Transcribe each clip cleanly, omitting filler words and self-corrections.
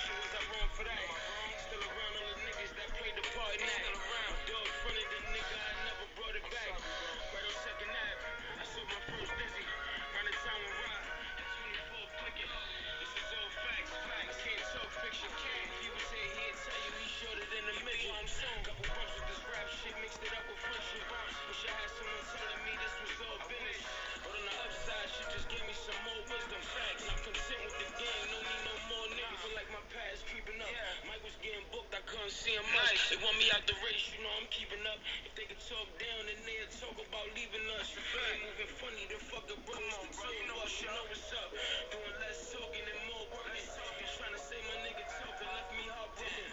Was I wrong for that? Still around all the niggas that played the part in that. Dog fronted the nigga, I never brought it back. Right on second nap, I saw my first dizzy. Round the time with Rock, at 24 clicking. This is all facts. I can't talk fiction. If he was here, he'd tell you he's shorter than a midget. Couple bumps with this rap shit, mixed it up with friendship. Wish I had someone telling me this was all business. But on the upside, she just gave me some more wisdom. Facts. I'm content with the game, no need no more niggas. Feel like my past creeping up. Mike was getting booked, I couldn't see him much. They want me out the race, you know I'm keeping up. If they could talk down, then they'd talk about leaving us. You feel me? Moving funny, then fuck the bros, the two of us. You know what's up. Doing less talking and more working. Trying to say my nigga talking left me heartbroken.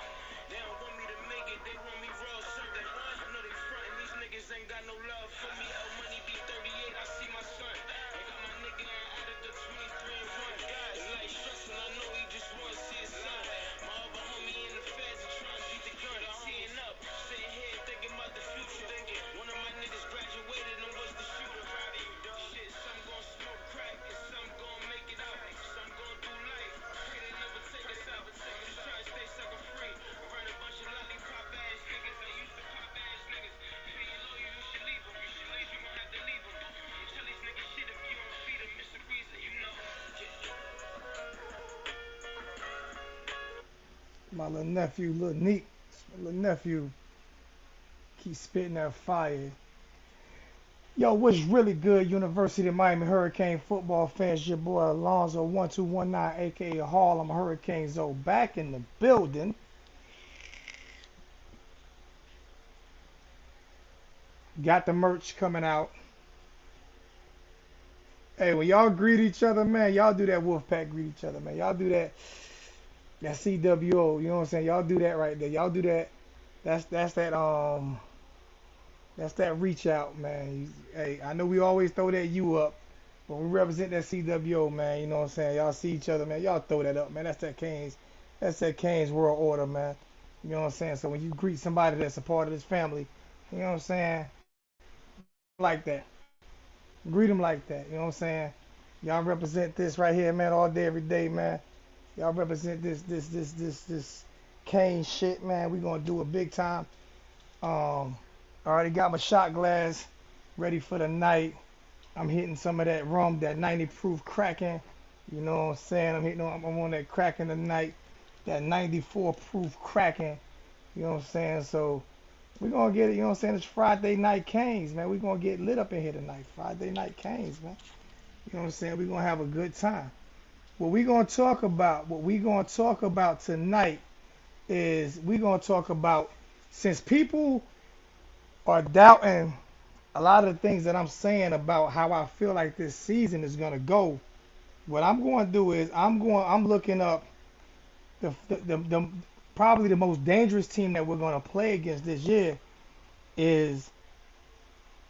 They don't want me to make it, they want me raw serving. I know they frontin', these niggas ain't got no love for me. L Money B38, I see my son. They got my nigga out of the 23 and 1. It's like stressing, I know he just wanna see his son. My other homie in the feds and trying to beat the gun. Teeing up, sitting here thinking about the future. One of my niggas graduated and was the shooter. Shit, some gon' smoke crack and some gon' make it out. Some gon' do life. Pray they never take us out. Just try to stay sucker free. Around a bunch of lollipop ass niggas. I used to pop ass niggas. If you ain't loyal, you should leave them. You gon' have to leave them. You tell these niggas shit if you don't feed them. It's the reason, you know. My little nephew, little Neek, my little nephew, keep spitting that fire. Yo, what's really good, University of Miami Hurricane football fans? Your boy Alonzo1219, aka Harlem Hurricanes, back in the building. Got the merch coming out. Hey, when y'all greet each other, man, y'all do that Wolfpack greet each other, man. Y'all do that CWO. You know what I'm saying? Y'all do that right there. Y'all do that. That's that reach out, man. Hey, I know we always throw that U up, but we represent that CWO, man. You know what I'm saying? Y'all see each other, man. Y'all throw that up, man. That's that Canes world order, man. You know what I'm saying? So when you greet somebody that's a part of this family, you know what I'm saying? Like that. Greet them like that. You know what I'm saying? Y'all represent this right here, man, all day, every day, man. Y'all represent this Kane shit, man. We gonna do it big time. I already got my shot glass ready for the night. I'm hitting some of that rum, that 90 proof cracking. You know what I'm saying? I'm on that cracking tonight, that 94 proof cracking. You know what I'm saying? So we're gonna get it, you know what I'm saying? It's Friday night Canes, man. We're gonna get lit up in here tonight. Friday night Canes, man. You know what I'm saying? We're gonna have a good time. What we gonna talk about tonight is we gonna talk about, since people are doubting a lot of the things that I'm saying about how I feel like this season is gonna go. What I'm going to do is I'm looking up the probably the most dangerous team that we're gonna play against this year is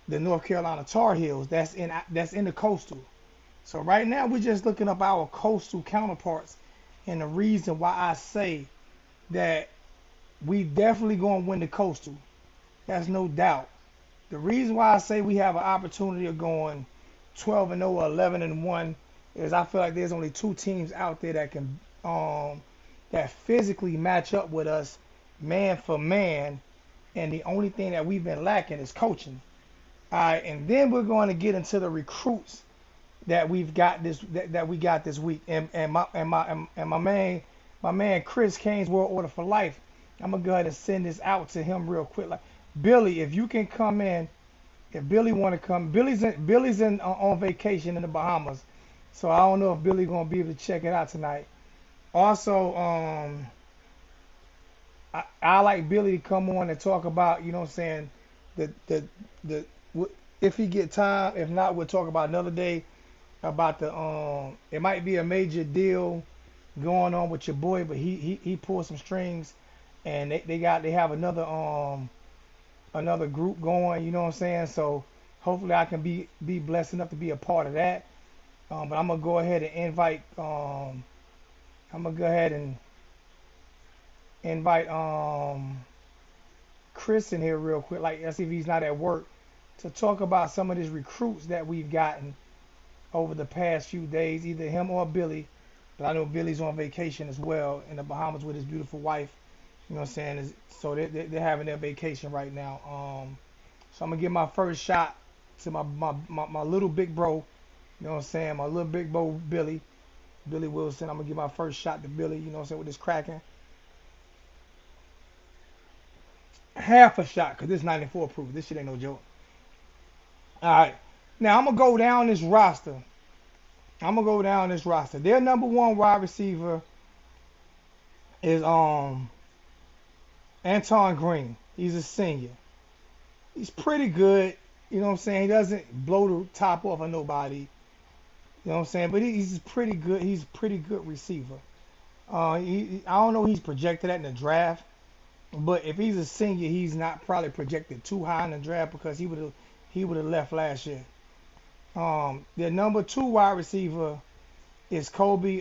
the North Carolina Tar Heels. That's in the Coastal. So right now we're just looking up our Coastal counterparts, and the reason why I say that we definitely gonna win the Coastal, that's no doubt. The reason why I say we have an opportunity of going 12-0 or 11-1 is I feel like there's only two teams out there that can that physically match up with us man for man, and the only thing that we've been lacking is coaching. All right, and then we're going to get into the recruits that we got this week, and my man Chris Kane's World Order for Life. I'm gonna go ahead and send this out to him real quick. Like, Billy, if you can come in, if Billy want to come, Billy's in on vacation in the Bahamas, so I don't know if Billy gonna be able to check it out tonight. Also, I like Billy to come on and talk about, you know what I'm saying, the if he get time. If not, we'll talk about another day about it might be a major deal going on with your boy, but he pulled some strings, and they have another group going, you know what I'm saying? So hopefully I can be blessed enough to be a part of that. But I'm gonna go ahead and invite Chris in here real quick. Like, let's see if he's not at work, to talk about some of these recruits that we've gotten over the past few days, either him or Billy. But I know Billy's on vacation as well in the Bahamas with his beautiful wife. You know what I'm saying? So they're having their vacation right now. So I'm gonna give my first shot to my little big bro. You know what I'm saying? My little big bro Billy Wilson. I'm gonna give my first shot to Billy. You know what I'm saying? With this cracking. Half a shot, cause this 94 proof. This shit ain't no joke. All right. Now I'm gonna go down this roster. Their number one wide receiver is Anton Green. He's a senior. He's pretty good. You know what I'm saying? He doesn't blow the top off of nobody. You know what I'm saying? But he's pretty good. He's a pretty good receiver. I don't know. He's projected at in the draft, but if he's a senior, he's not probably projected too high in the draft because he would have left last year. Their number two wide receiver is Kobe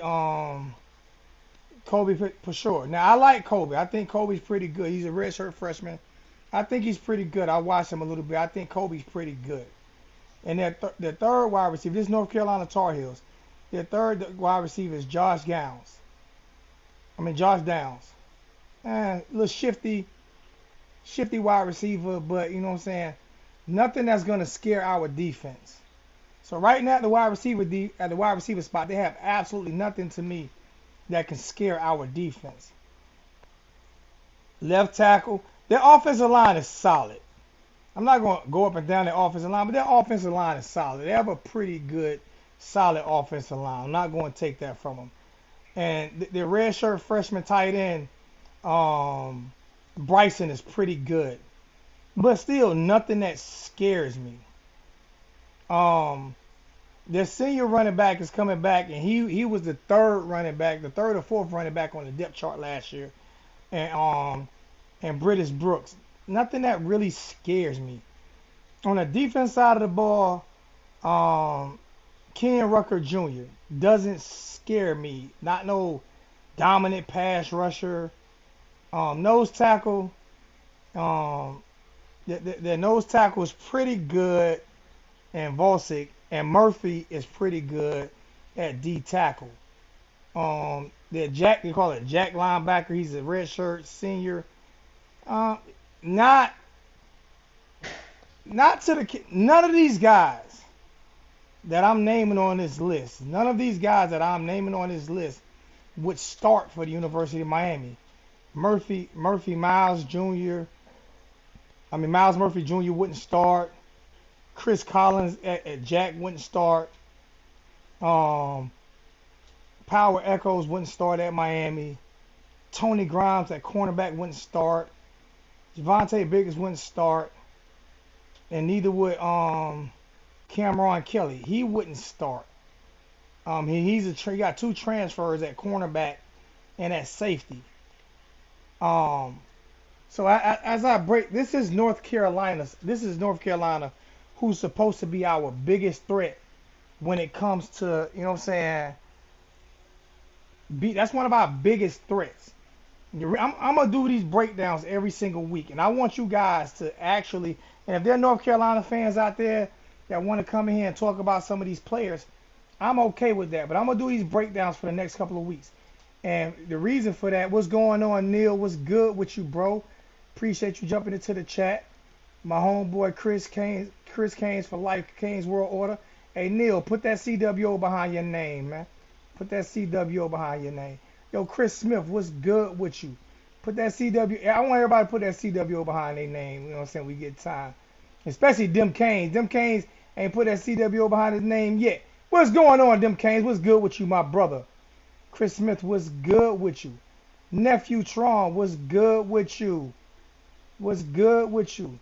for sure. Now I like Kobe. I think Kobe's pretty good. He's a redshirt freshman. I think he's pretty good. I watched him a little bit. I think Kobe's pretty good. And their third wide receiver, this is North Carolina Tar Heels. Their third wide receiver is Josh Downs. A little shifty wide receiver, but you know what I'm saying? Nothing that's gonna scare our defense. So right now at the wide receiver spot, they have absolutely nothing to me that can scare our defense. Left tackle, their offensive line is solid. I'm not going to go up and down their offensive line, but their offensive line is solid. They have a pretty good, solid offensive line. I'm not going to take that from them. And their redshirt freshman tight end, Bryson, is pretty good. But still, nothing that scares me. Their senior running back is coming back, and he was the third or fourth running back on the depth chart last year. And British Brooks. Nothing that really scares me. On the defense side of the ball, Ken Rucker Jr. doesn't scare me. Not no dominant pass rusher. Nose tackle. The nose tackle is pretty good, and Volsic, and Murphy is pretty good at D tackle. They call it Jack linebacker. He's a redshirt senior. None of these guys that I'm naming on this list. None of these guys that I'm naming on this list would start for the University of Miami. Miles Murphy Jr. wouldn't start. Chris Collins at Jack wouldn't start. Power Echoes wouldn't start at Miami. Tony Grimes at cornerback wouldn't start. Javonte Biggins wouldn't start. And neither would Cameron Kelly. He wouldn't start. He got two transfers at cornerback and at safety. So as I break, this is North Carolina, who's supposed to be our biggest threat when it comes to, you know what I'm saying, that's one of our biggest threats. I'm going to do these breakdowns every single week, and I want you guys to actually, and if there are North Carolina fans out there that want to come in here and talk about some of these players, I'm okay with that, but I'm going to do these breakdowns for the next couple of weeks. And the reason for that, what's going on, Neil? What's good with you, bro? Appreciate you jumping into the chat. My homeboy Chris Canes for life, Canes World Order. Hey, Neil, put that CWO behind your name, man. Put that CWO behind your name. Yo, Chris Smith, what's good with you? Put that CW. I want everybody to put that CWO behind their name. You know what I'm saying? We get time. Especially Dem Canes. Dem Canes ain't put that CWO behind his name yet. What's going on, Dem Canes? What's good with you, my brother? Chris Smith, what's good with you? Nephew Tron, what's good with you? What's good with you?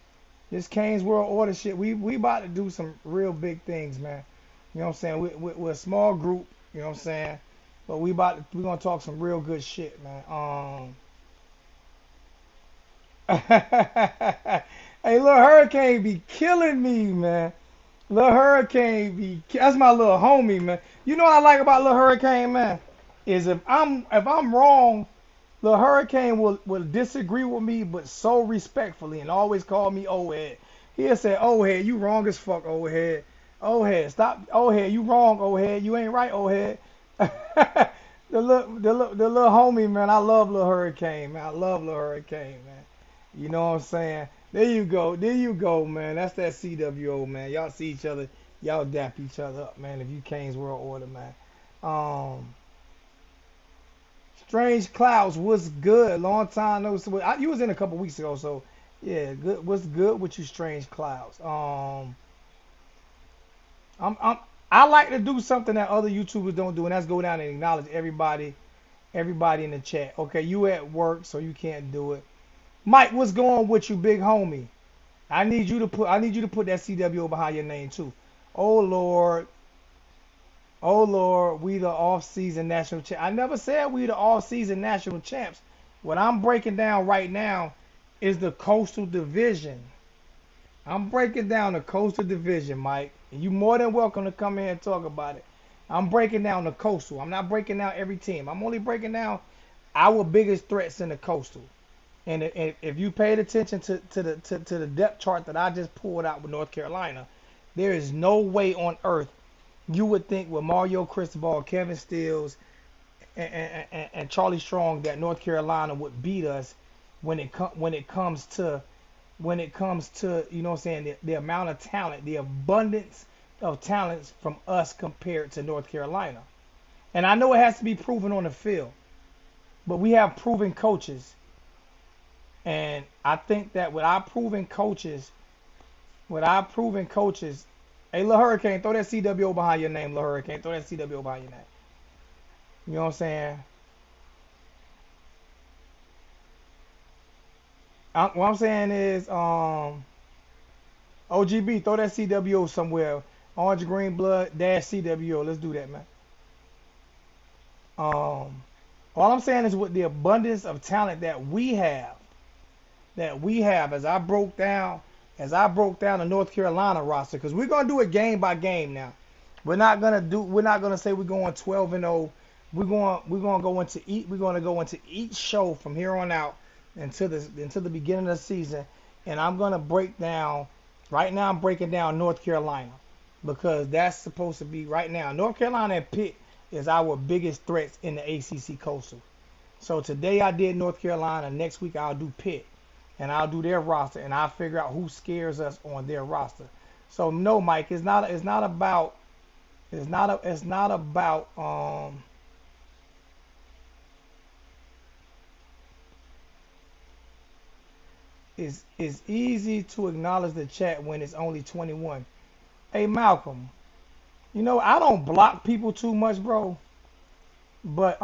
This Canes World Order shit, we about to do some real big things, man. You know what I'm saying? We're a small group, you know what I'm saying? But we're gonna talk some real good shit, man. Hey, Lil Hurricane be killing me, man. Lil Hurricane that's my little homie, man. You know what I like about Lil Hurricane, man? Is if I'm wrong, Lil Hurricane will disagree with me, but so respectfully, and always call me old head. He'll say, old head, you wrong as fuck, old head. Old head, stop, old head, you wrong, old head. You ain't right, old head. the little homie, man. I love Little Hurricane, man. I love Little Hurricane, man. You know what I'm saying? There you go, man. That's that CWO, man. Y'all see each other, y'all dap each other up, man. If you Kane's World Order, man. Um, Strange Clouds, what's good? Long time no see. You was in a couple weeks ago, so yeah, good. What's good with you, Strange Clouds? I'm I like to do something that other YouTubers don't do, and that's go down and acknowledge everybody in the chat. Okay, you at work, so you can't do it. Mike, what's going with you, big homie? I need you to put that CWO behind your name too. Oh Lord, oh Lord, we the off-season national champ. I never said we the off-season national champs. What I'm breaking down right now is the Coastal Division. I'm breaking down the Coastal Division, Mike. And you more than welcome to come here and talk about it. I'm breaking down the Coastal. I'm not breaking down every team. I'm only breaking down our biggest threats in the Coastal. And if you paid attention to the depth chart that I just pulled out with North Carolina, there is no way on earth you would think with Mario Cristobal, Kevin Stills, and Charlie Strong that North Carolina would beat us when it comes to you know what I'm saying, the amount of talent, the abundance of talents from us compared to North Carolina. And I know it has to be proven on the field, but we have proven coaches. And I think that with our proven coaches, hey, Lil Hurricane, throw that CWO behind your name, Lil Hurricane. Throw that CWO behind your name. You know what I'm saying? What I'm saying is, OGB, throw that CWO somewhere. Orange Green Blood dash CWO. Let's do that, man. All I'm saying is with the abundance of talent that we have, as I broke down the North Carolina roster, because we're gonna do it game by game now. We're not gonna say we're going 12-0. We're gonna go into each show from here on out until the beginning of the season, and I'm gonna break down. Right now, I'm breaking down North Carolina because that's supposed to be right now. North Carolina and Pitt is our biggest threats in the ACC Coastal. So today I did North Carolina. Next week I'll do Pitt, and I'll do their roster, and I'll figure out who scares us on their roster. So no, Mike, it's not about it's easy to acknowledge the chat when it's only 21. Hey Malcolm, I don't block people too much, bro. But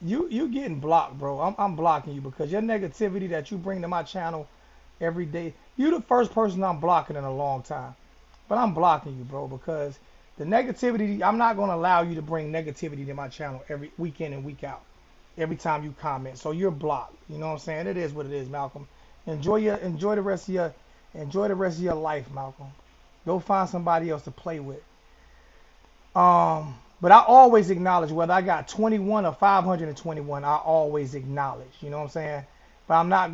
you getting blocked, bro. I'm blocking you because your negativity that you bring to my channel every day. You the first person I'm blocking in a long time. But I'm blocking you, bro, because the negativity, I'm not gonna allow you to bring negativity to my channel every week in and week out. Every time you comment. So you're blocked. You know what I'm saying? It is what it is, Malcolm. Enjoy the rest of your life, Malcolm. Go find somebody else to play with. But I always acknowledge whether I got 21 or 521. I always acknowledge. You know what I'm saying? But I'm not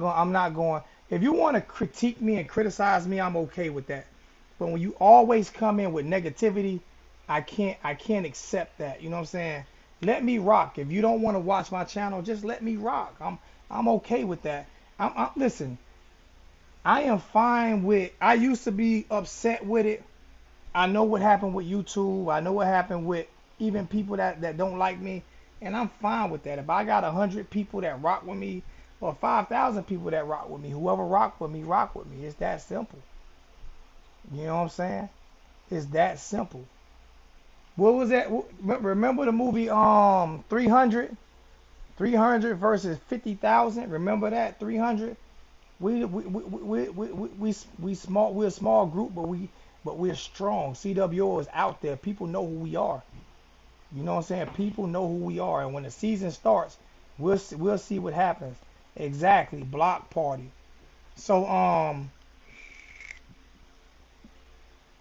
going. If you want to critique me and criticize me, I'm okay with that. But when you always come in with negativity, I can't accept that. You know what I'm saying? Let me rock. If you don't want to watch my channel, just let me rock. I'm okay with that. Listen. I am fine with. I used to be upset with it. I know what happened with YouTube. I know what happened with even people that don't like me, and I'm fine with that. If I got 100 people that rock with me, or 5,000 people that rock with me, whoever rock with me, rock with me. It's that simple. You know what I'm saying? It's that simple. What was that? Remember the movie 300? 300 versus 50,000. Remember that 300? We small. We're a small group, but we're strong. CWO is out there. People know who we are. You know what I'm saying? People know who we are, and when the season starts, we'll see what happens. Exactly. Block party. So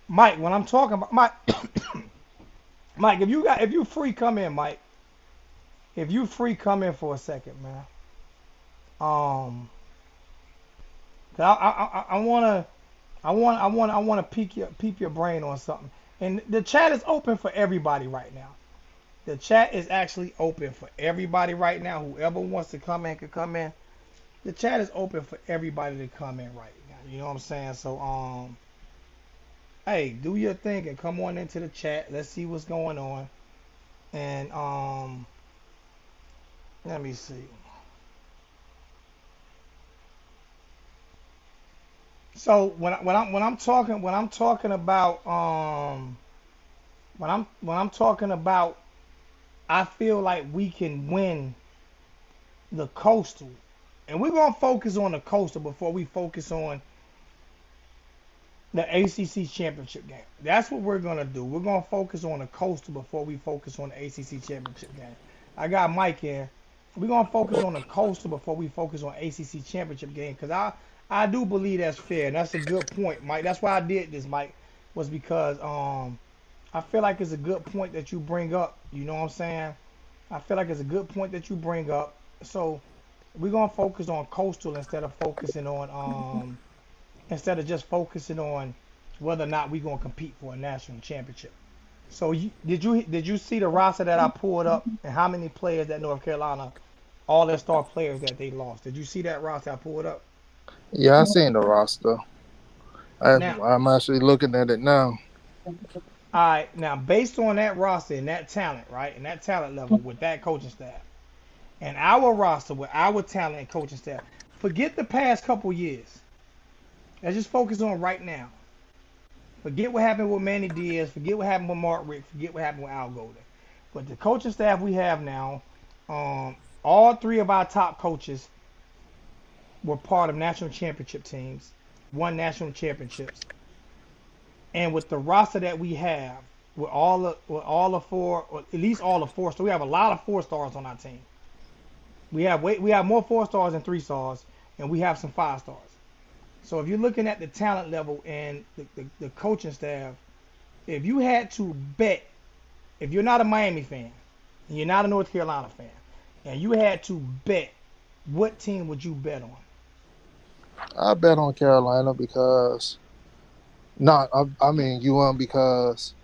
Mike, when I'm talking about Mike, Mike, if you free, come in, Mike. If you free, come in for a second, man. Um, 'Cause I wanna peek your brain on something. And the chat is open for everybody right now. The chat is actually open for everybody right now. Whoever wants to come in can come in. The chat is open for everybody to come in right now. You know what I'm saying? So hey, do your thing and come on into the chat. Let's see what's going on. And let me see. So when I'm talking about when I'm talking about I feel like we can win the coastal, and we're gonna focus on the coastal before we focus on the ACC championship game. That's what we're gonna do. We're gonna focus on the coastal before we focus on the ACC championship game. I got Mike here. We're gonna focus on the coastal before we focus on ACC championship game because I do believe that's fair, and that's a good point, Mike. That's why I did this, Mike, was because I feel like it's a good point that you bring up. You know what I'm saying? I feel like it's a good point that you bring up. So we're gonna focus on coastal instead of just focusing on whether or not we're gonna compete for a national championship. So did you see the roster that I pulled up and how many players that North Carolina, all their star players that they lost? Did you see that roster I pulled up? Yeah, I seen the roster. Now, I'm actually looking at it now. all right, now based on that roster and that talent, right, and that talent level with that coaching staff, and our roster with our talent and coaching staff, forget the past couple years. Let's just focus on right now. Forget what happened with Manny Diaz. Forget what happened with Mark Rick. Forget what happened with Al Golden. But the coaching staff we have now, all three of our top coaches were part of national championship teams, won national championships. And with the roster that we have, with all the four, or at least all the four, so we have a lot of 4 stars on our team. We have more 4 stars than 3 stars, and we have some 5 stars. So if you're looking at the talent level and the coaching staff, if you had to bet, if you're not a Miami fan and you're not a North Carolina fan, and you had to bet, what team would you bet on? I bet on Carolina because you won because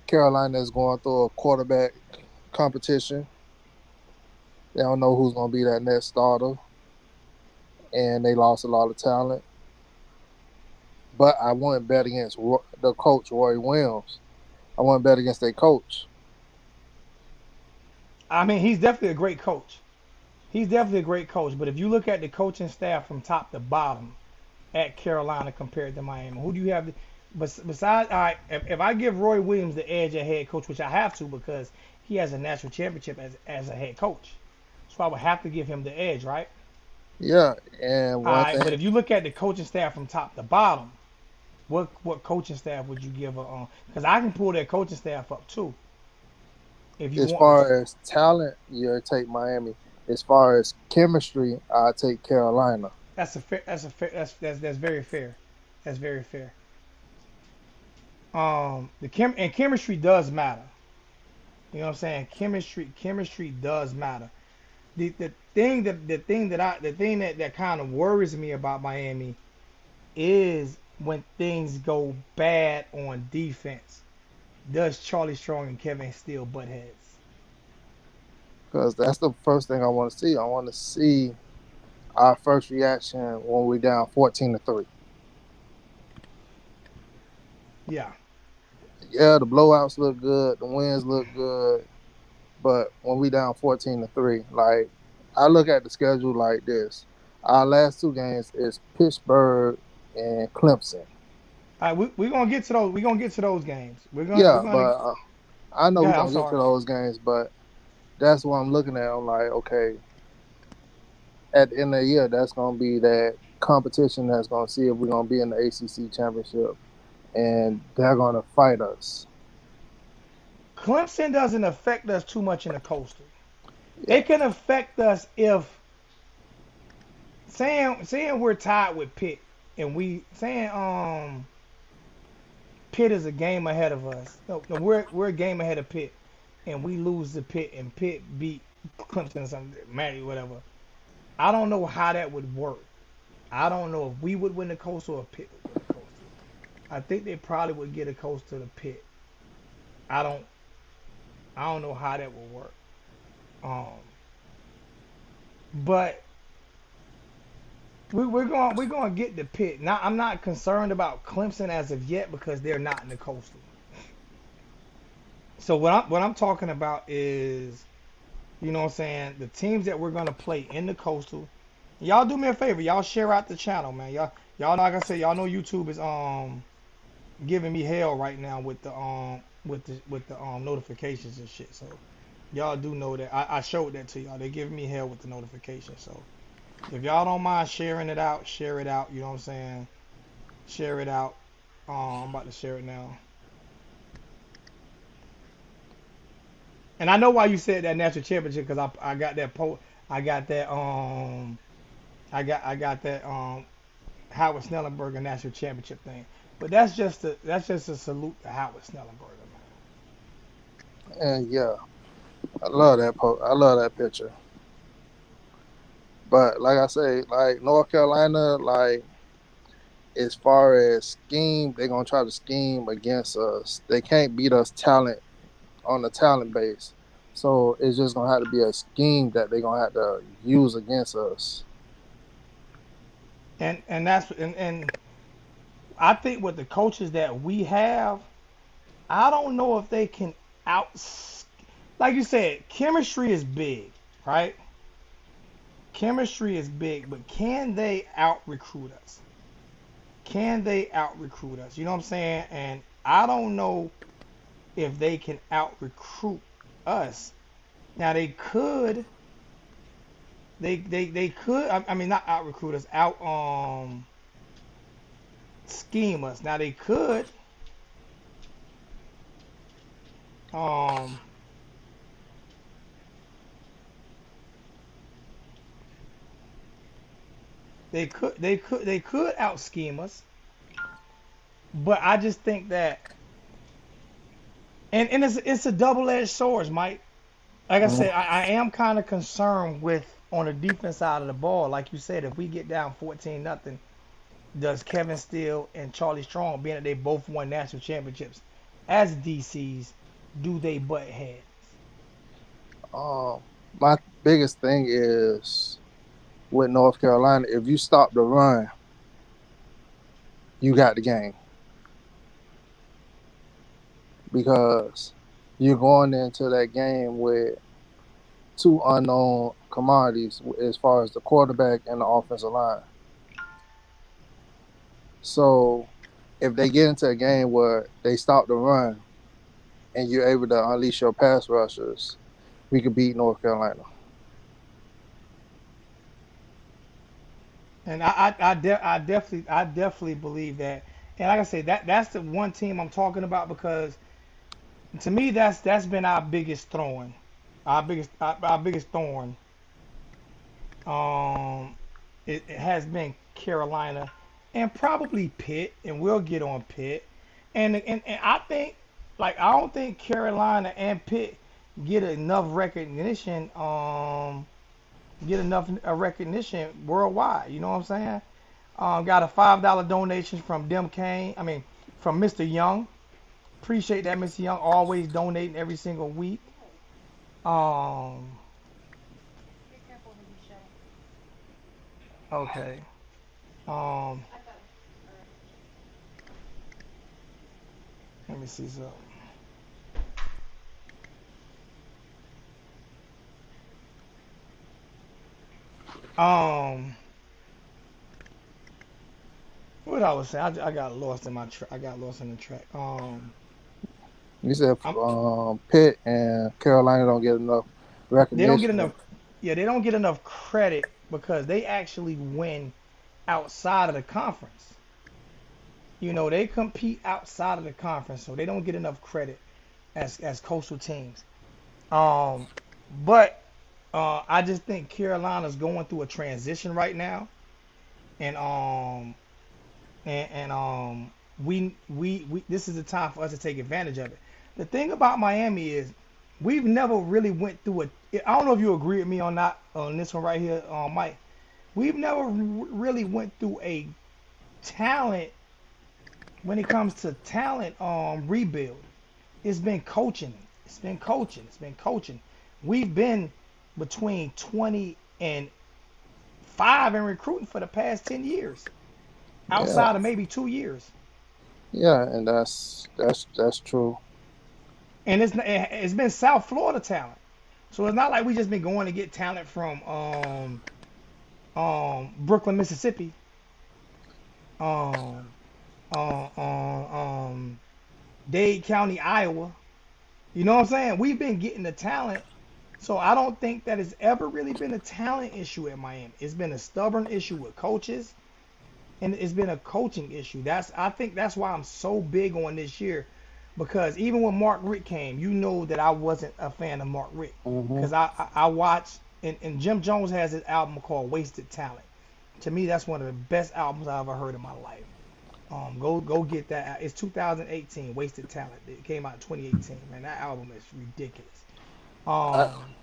Carolina is going through a quarterback competition. They don't know who's going to be that next starter, and they lost a lot of talent. But I wouldn't bet against the coach, Roy Williams. I wouldn't bet against their coach. I mean, he's definitely a great coach. He's definitely a great coach. But if you look at the coaching staff from top to bottom at Carolina compared to Miami, who do you have? Besides, all right, if I give Roy Williams the edge at head coach, which I have to because he has a national championship as a head coach, so I would have to give him the edge, right? Yeah, and All one right, thing, but if you look at the coaching staff from top to bottom, what coaching staff would you give a? Because I can pull that coaching staff up too, if you as want me to. far as talent, you take Miami. As far as chemistry, I take Carolina. That's very fair. That's very fair. And chemistry does matter. You know what I'm saying? Chemistry does matter. The thing that kind of worries me about Miami is when things go bad on defense. Does Charlie Strong and Kevin Steele butt heads? Because that's the first thing I want to see. I want to see our first reaction when we're down 14-3. Yeah. Yeah, the blowouts look good, the wins look good, but when we down 14-3, like I look at the schedule like this: our last 2 games is Pittsburgh and Clemson. All right, we're gonna get to those. We're gonna get to those games. We're Yeah, gonna. but I know Go we're ahead. I'm gonna get to sorry. those games, but that's what I'm looking at. I'm like, okay, at the end of the year, that's gonna be that competition that's gonna see if we're gonna be in the ACC championship, and they're gonna fight us. Clemson doesn't affect us too much in the coastal. Yeah, It can affect us if saying we're tied with Pitt and we saying Pitt is a game ahead of us. No, we're a game ahead of Pitt and we lose to Pitt and Pitt beat Clemson or something, Mary, whatever. I don't know how that would work. I don't know if we would win the coastal or Pitt would win the coastal. I think they probably would get a coastal to Pitt. I don't I don't know how that will work. Um, but we're going to get the Pitt. Now I'm not concerned about Clemson as of yet because they're not in the Coastal. So what I'm talking about is, you know what I'm saying, the teams that we're gonna play in the Coastal. Y'all do me a favor, y'all share out the channel, man. Y'all like I said, y'all know YouTube is giving me hell right now with the notifications and shit. So y'all do know that I showed that to y'all. They giving me hell with the notifications. So if y'all don't mind sharing it out, share it out. You know what I'm saying? Share it out. I'm about to share it now. And I know why you said that national championship because I got that I got that I got that Howard Snellenberger national championship thing. But that's just a salute to Howard Snellenberger, And yeah, I love that I love that picture. But like I say, like North Carolina, like as far as scheme, they're gonna try to scheme against us. They can't beat us talent on the talent base. So it's just gonna have to be a scheme that they're gonna have to use against us. and I think with the coaches that we have, I don't know if they can out. Like you said, chemistry is big, right? Chemistry is big, but can they out recruit us? Can they out recruit us? You know what I'm saying? And I don't know if they can out recruit us. Now they could. They could. I mean, not out recruit us. Out scheme us. Now they could. Um. They could out scheme us, but I just think that, and it's a double-edged sword, Mike. Like I Mhm. said, I am kind of concerned with on the defense side of the ball. Like you said, if we get down 14-0, does Kevin Steele and Charlie Strong, being that they both won national championships as DCs, do they butt heads? My biggest thing is with North Carolina, if you stop the run, you got the game because you're going into that game with two unknown commodities as far as the quarterback and the offensive line. So if they get into a game where they stop the run and you're able to unleash your pass rushers, we could beat North Carolina. And I definitely believe that. And like I say, that's the one team I'm talking about because to me that's been our biggest thorn, our biggest thorn. Um, it has been Carolina and probably Pitt, and we'll get on Pitt. And I think like I don't think Carolina and Pitt get enough recognition. Get enough recognition worldwide. You know what I'm saying? Got a $5 donation from from Mr. Young. Appreciate that, Mr. Young, always donating every single week. Um, okay. Um, let me see something. Um, what I was saying, I got lost in my I got lost in the track. You said I'm, Pitt and Carolina don't get enough they don't get recognition. enough. Yeah, they don't get enough credit because they actually win outside of the conference. You know, they compete outside of the conference, so they don't get enough credit as coastal teams. Um, but I just think Carolina's going through a transition right now, and we this is the time for us to take advantage of it. The thing about Miami is we've never really went through a. I don't know if you agree with me on that on this one right here, Mike. We've never really went through a talent when it comes to talent rebuild. It's been coaching It's been coaching. It's been coaching. We've been between 20 and 5 in recruiting for the past 10 years, Yeah, outside of maybe 2 years. yeah, and that's true. And it's been South Florida talent. So it's not like we just been going to get talent from Brooklyn, Mississippi, um Dade County, Iowa. You know what I'm saying? We've been getting the talent. So I don't think that it's ever really been a talent issue at Miami. It's been a stubborn issue with coaches, and it's been a coaching issue. I think that's why I'm so big on this year, because even when Mark Richt came, you know that I wasn't a fan of Mark Richt, Hmm. because I watched, and Jim Jones has his album called Wasted Talent. To me, that's one of the best albums I've ever heard in my life. Go get that. It's 2018, Wasted Talent. It came out in 2018. Man, that album is ridiculous. I, Um,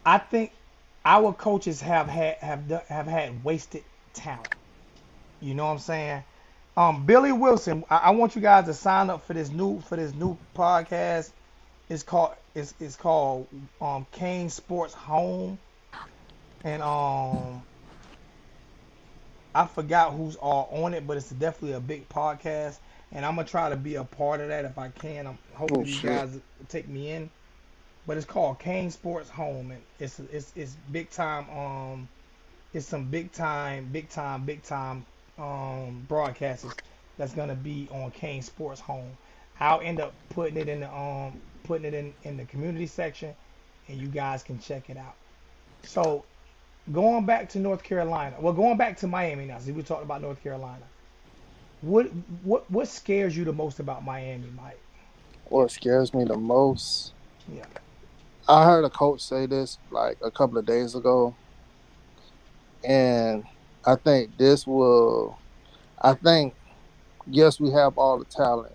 I think our coaches have had wasted talent. You know what I'm saying? Billy Wilson, I want you guys to sign up for this new podcast. It's called Kane Sports Home, and I forgot who's all on it, but it's definitely a big podcast, and I'm gonna try to be a part of that if I can. oh Hopefully you shit. guys take me in. But it's called Kane Sports Home, and it's big time. It's some big time broadcasters that's gonna be on Kane Sports Home. I'll end up putting it in the community section, and you guys can check it out. So going back to North Carolina, well, going back to Miami now. See, we talked about North Carolina. What what scares you the most about Miami, Mike? What scares me the most? Yeah. I heard a coach say this like a couple of days ago, and I think this will. I think yes, we have all the talent.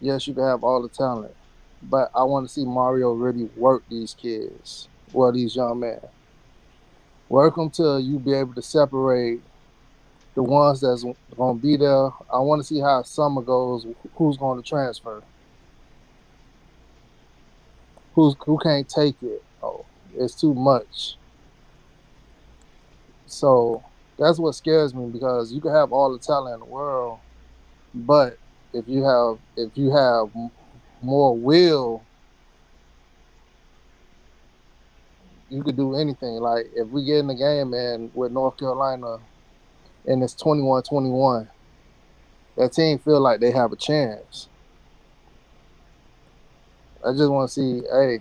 Yes, you can have all the talent, but I want to see Mario really work these kids, well, these young men. Work them till you be able to separate the ones that's going to be there. I want to see how summer goes. Who's going to transfer? Who can't take it? Oh, it's too much. So that's what scares me because you can have all the talent in the world, but if you have more will, you could do anything. Like if we get in the game and with North Carolina and it's 21-21, that team feel like they have a chance. I just want to see, hey,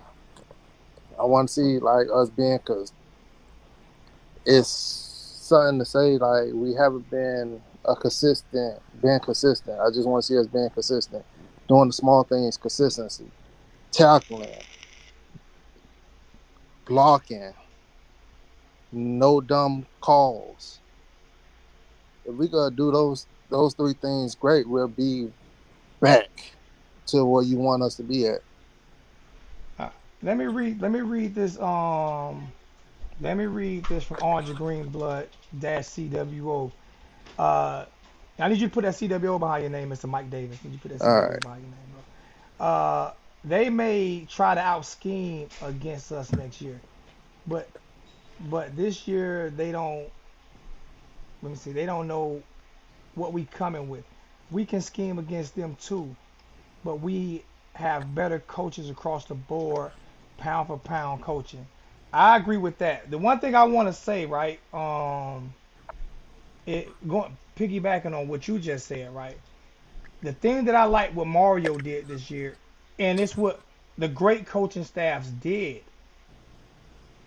I want to see like us being, because it's something to say like we haven't been consistent. I just want to see us being consistent, doing the small things, consistency, tackling, blocking, no dumb calls. If we gotta do those three things, great. We'll be back to where you want us to be at. Uh, let me read this. Let me read this from Orange and Greenblood dash CWO. Uh, I need you to put that CWO behind your name, Mr. Mike Davis. I need you to put that All CWO right. behind your name, bro. They may try to out scheme against us next year, but this year they don't. Let me see. They don't know what we coming with. We can scheme against them too, but we have better coaches across the board, pound for pound coaching. I agree with that. The one thing I want to say, right? It going piggybacking on what you just said, right? The thing that I like what Mario did this year, and it's what the great coaching staffs did,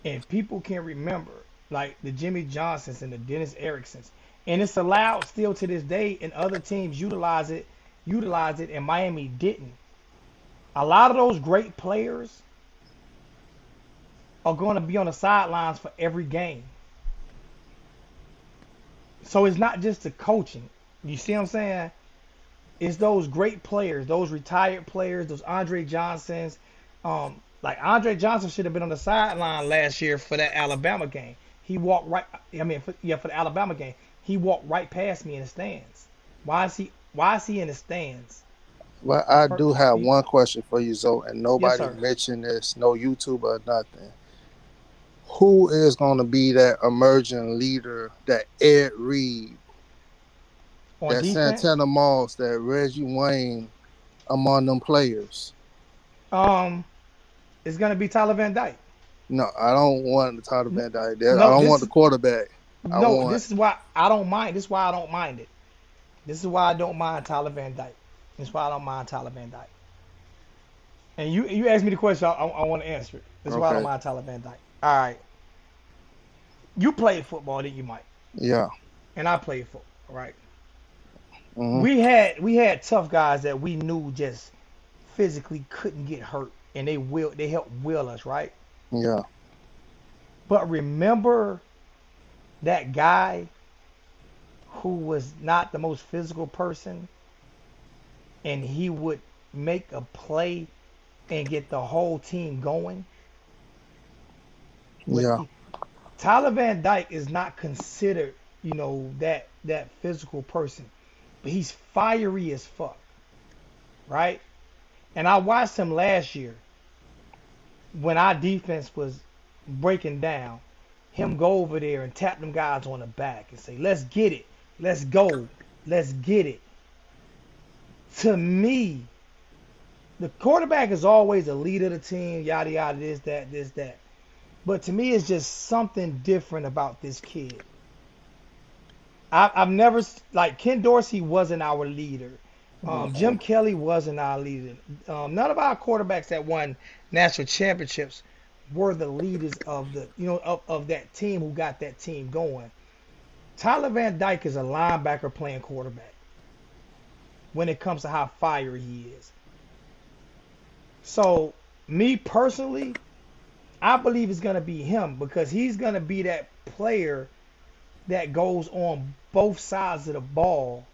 and people can remember, like the Jimmy Johnsons and the Dennis Ericksons, and it's allowed still to this day, and other teams utilized it, and Miami didn't. A lot of those great players are going to be on the sidelines for every game. So it's not just the coaching. You see what I'm saying? It's those great players, those retired players, those Andre Johnsons. Like Andre Johnson should have been on the sideline last year for that Alabama game. He walked right. I mean, for the Alabama game, he walked right past me in the stands. Why is he in the stands? But I do have He- one question for you, Zoe, and yes, nobody sir. mentioned this, no YouTube or nothing. Who is going to be that emerging leader that Ed Reed, On that defense, Santana Moss, that Reggie Wayne among them players? um, it's gonna be Tyler Van Dyke. No, I don't want the title N- Van Dyke. I No, don't want the quarterback. I want, this is why I don't mind. This is why I don't mind it. This is why I don't mind Tyler Van Dyke. This is why I don't mind Tyler Van Dyke. And you asked me the question, I want to answer it. This is why I don't okay. mind Tyler Van Dyke. All right, you played football, then you might, Yeah. and I played football, right? Hmm. We had tough guys that we knew just physically couldn't get hurt, and they helped will us, right? Yeah. But remember that guy who was not the most physical person, and he would make a play and get the whole team going. When Yeah. Tyler Van Dyke is not considered, that physical person, but he's fiery as fuck, right? And I watched him last year when our defense was breaking down. Him go over there and tap them guys on the back and say, "Let's get it, let's go, let's get it." To me, the quarterback is always a leader of the team, yada yada, this that. But to me, it's just something different about this kid. I've never like Ken Dorsey wasn't our leader. Uh-uh. Jim Kelly wasn't our leader. None of our quarterbacks that won national championships were the leaders of of that team who got that team going. Tyler Van Dyke is a linebacker playing quarterback when it comes to how fiery he is. So me personally, I believe it's gonna be him because he's gonna be that player that goes on both sides of the ball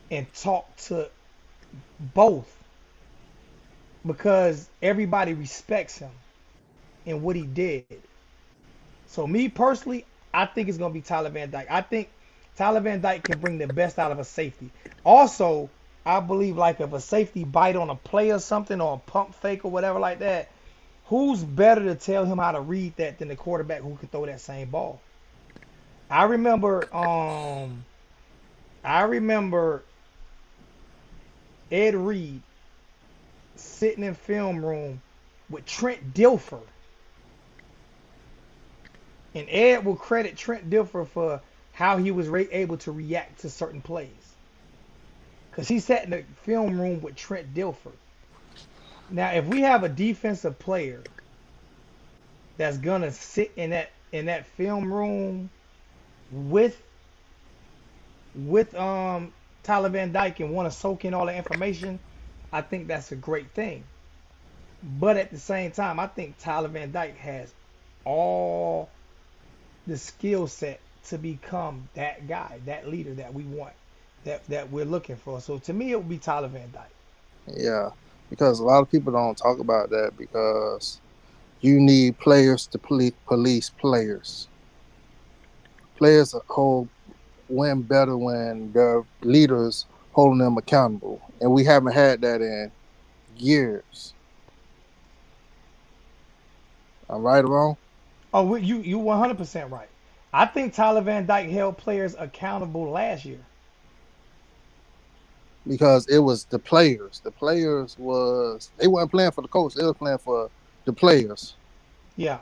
and talk to both because everybody respects him and what he did. So me personally, I think it's gonna be Tyler Van Dyke. I think Tyler Van Dyke can bring the best out of a safety. Also, I believe like if a safety bite on a play or something or a pump fake or whatever like that, who's better to tell him how to read that than the quarterback who can throw that same ball? I remember I remember Ed Reed sitting in film room with Trent Dilfer. And Ed will credit Trent Dilfer for how he was able to react to certain plays. Because he sat in the film room with Trent Dilfer. Now, if we have a defensive player that's gonna sit in that film room with Tyler Van Dyke and want to soak in all the information, I think that's a great thing. But at the same time, I think Tyler Van Dyke has all the skill set to become that guy, that leader that we want, that we're looking for. So to me, it would be Tyler Van Dyke. Yeah. Because a lot of people don't talk about that because you need players to police players. Players hold win better when their leaders holding them accountable, and we haven't had that in years. I'm right or wrong? Oh, you 100% right. I think Tyler Van Dyke held players accountable last year. Because it was the players. The players was they weren't playing for the coach. They were playing for the players. Yeah.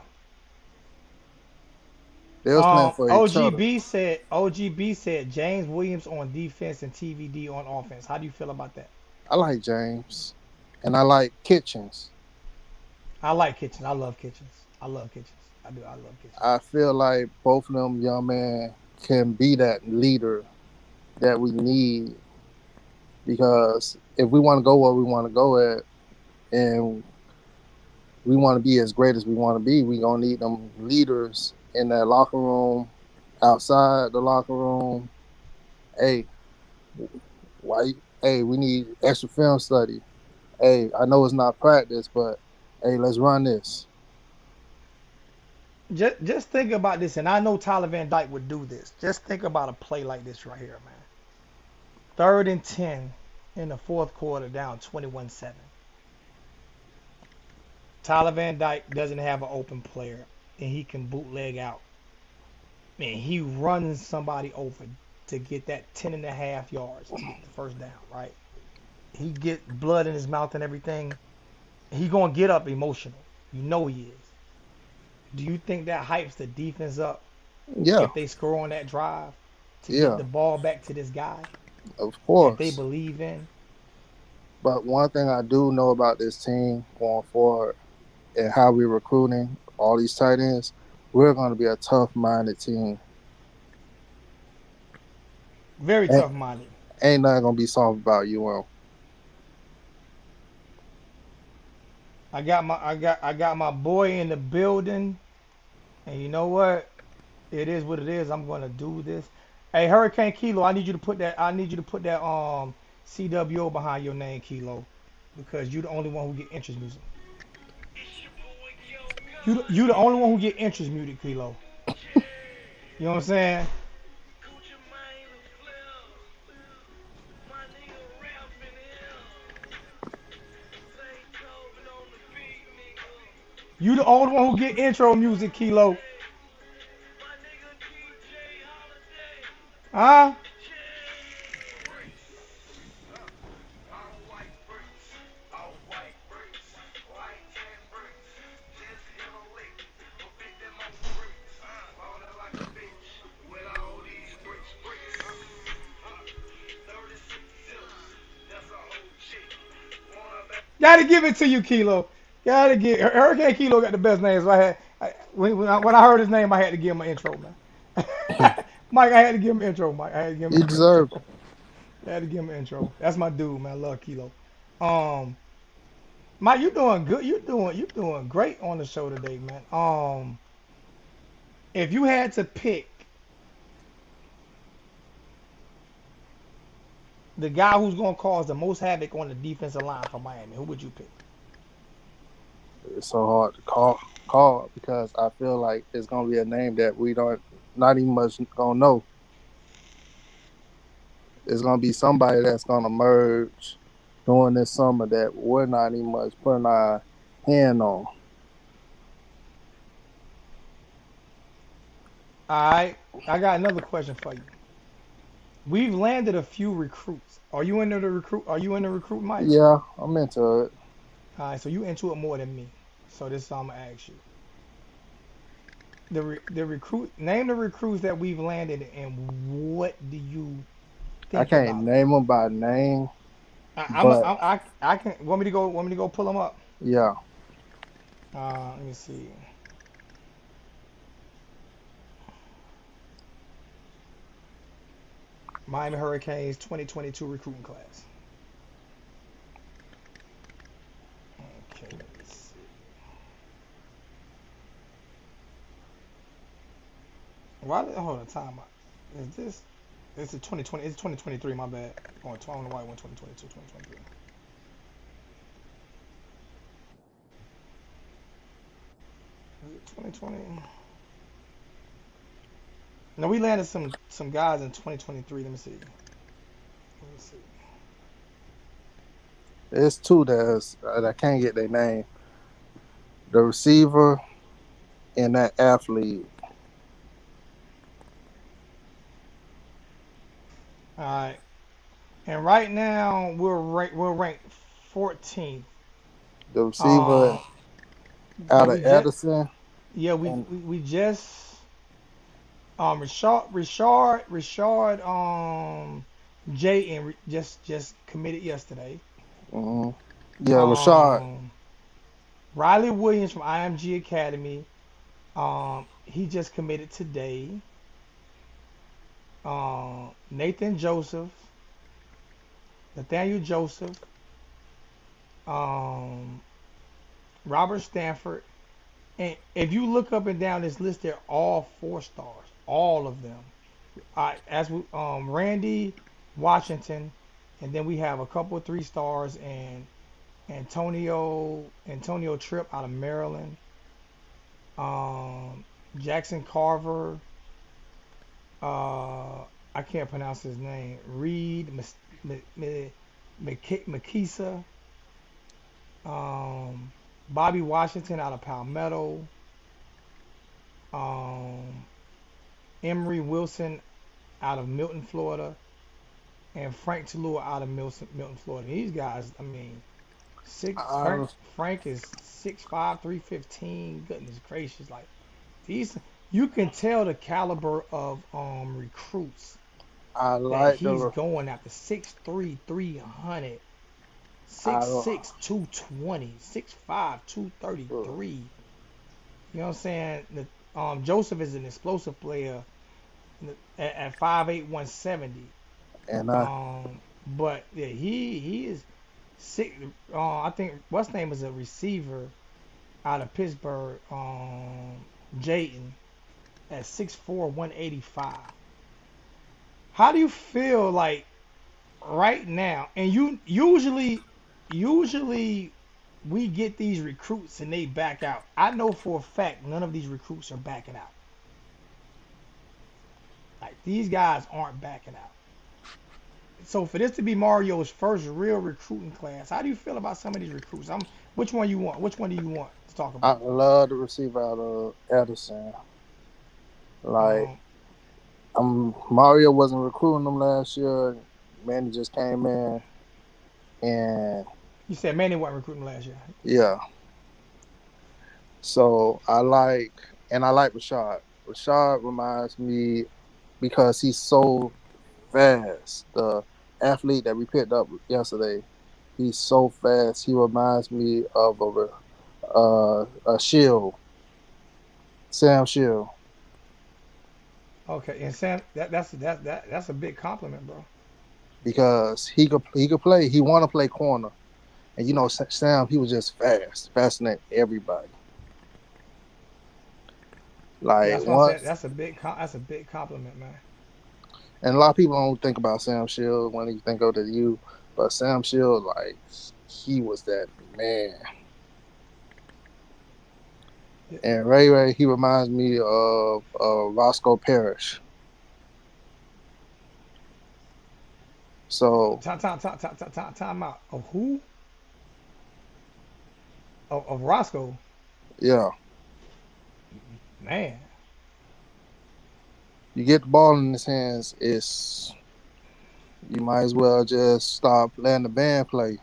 They was playing for each other. OGB said James Williams on defense and TVD on offense. How do you feel about that? I like James, and I like Kitchens. I like Kitchens. I love Kitchens. I love Kitchens. I do. I love Kitchens. I feel like both of them young men can be that leader that we need because if we want to go where we want to go at, and we want to be as great as we want to be, we gonna need them leaders in that locker room, outside the locker room. Hey, why? Hey, we need extra film study. Hey, I know it's not practice, but hey, let's run this. Just think about this, and I know Tyler Van Dyke would do this. Just think about a play like this right here, man. 3rd and 10. in the fourth quarter, down 21-7. Tyler Van Dyke doesn't have an open player, and he can bootleg out. Man, he runs somebody over to get that 10.5 yards to get the first down, right? He get blood in his mouth and everything. He gonna get up emotional. You know he is. Do you think that hypes the defense up Yeah, if they score on that drive to get yeah, the ball back to this guy of that they course. believe in? But one thing I do know about this team going forward and how we're recruiting all these tight ends, we're going to be a tough-minded team. Very Ain't, tough minded. ain't nothing going to be soft about UM. I got my boy in the building, and you know what? It is what it is. I'm gonna do this. Hey, Hurricane Kilo, I need you to put that CWO behind your name, Kilo, because you the only one who get interest music. You the only one who get interest music, Kilo. You know what I'm saying? You the only one who get intro music, Kilo. Huh? Gotta give it to you, Kilo. Gotta give Hurricane Kilo got the best names. So when I heard his name, I had to give him an intro, man. Mike, I had to give him an intro, Mike. I had to give him You an deserve it. intro. I had to give him an intro. That's my dude, man. I love Kilo. Um, Mike, you doing good. You doing great on the show today, man. If you had to pick the guy who's gonna cause the most havoc on the defensive line for Miami, who would you pick? It's so hard to call because I feel like it's going to be a name that we don't, not even much going to know. It's going to be somebody that's going to merge during this summer that we're not even much putting our hand on. All right, I got another question for you. We've landed a few recruits. Are you into the recruit? Are you into recruit, Mike? Yeah, I'm into it. All right, so you into it more than me. So this is what I'm gonna ask you. The recruit. Name the recruits that we've landed, and what do you I think can't about them? name them by name, but I can. Want me to go pull them up? yeah, Let me see. Miami Hurricanes 2022 recruiting class. Okay, let me see. Hold on, time out. Is this? It's a 2020. It's 2023. My bad. Oh, I don't know why I went 2022, 2023. Is it 2020? No, we landed some guys in 2023. Let me see. Let me see. it's two that I can't get their name. The receiver and that athlete. All right. And right now we're ranked 14th. The receiver Um, out but of we just Edison. yeah we And we, we just Richard Jay and just committed yesterday. mhm. Yeah, Rashad. Um, Riley Williams from IMG Academy. He just committed today. Nathan Joseph, Nathaniel Joseph, um, Robert Stanford. And if you look up and down this list, they're all 4 stars, all of them. Randy Washington, and then we have a couple of 3 stars, and Antonio Tripp out of Maryland, um, Jackson Carver. I can't pronounce his name. Reed Makisa, um, Bobby Washington out of Palmetto, um, Emery Wilson out of Milton, Florida, and Frank Tallulah out of Milton, Florida. These guys, I mean, I Frank is 6'5", 315. Goodness gracious, like these, you can tell the caliber of recruits I that like he's the going after. 6'3", 300, I 6'6", 220, 6'5", 233. You know what I'm saying? Joseph is an explosive player at 5'8", 170. and I But yeah, he is six. I think what's his name is a receiver out of Pittsburgh. Jayton at 6'4", 185. How do you feel like right now? And you usually we get these recruits and they back out. I know for a fact none of these recruits are backing out. Like these guys aren't backing out. So for this to be Mario's first real recruiting class, how do you feel about some of these recruits? Which one you want? Which one do you want to talk I about? love the receiver out of Edison. Like Um, Mario wasn't recruiting them last year. Manny just came in, and you said Manny wasn't recruiting last year. yeah. So I like Rashad. Rashad reminds me because he's so fast. The athlete that we picked up yesterday, he's so fast. He reminds me of a Shield, Sam Shield, Okay, and Sam, that's a big compliment, bro. because he could play. He want to play corner, and Sam, he was just fast, faster than everybody. Like That's what I'm saying. once, That's a big compliment, man. and a lot of people don't think about Sam Shield when you think of the U, but Sam Shield, like he was that man. Yeah. And Ray, he reminds me of Roscoe Parrish. So Time out. Of who? Of Roscoe. yeah, Man, you get the ball in his hands, you might as well just stop letting the band play.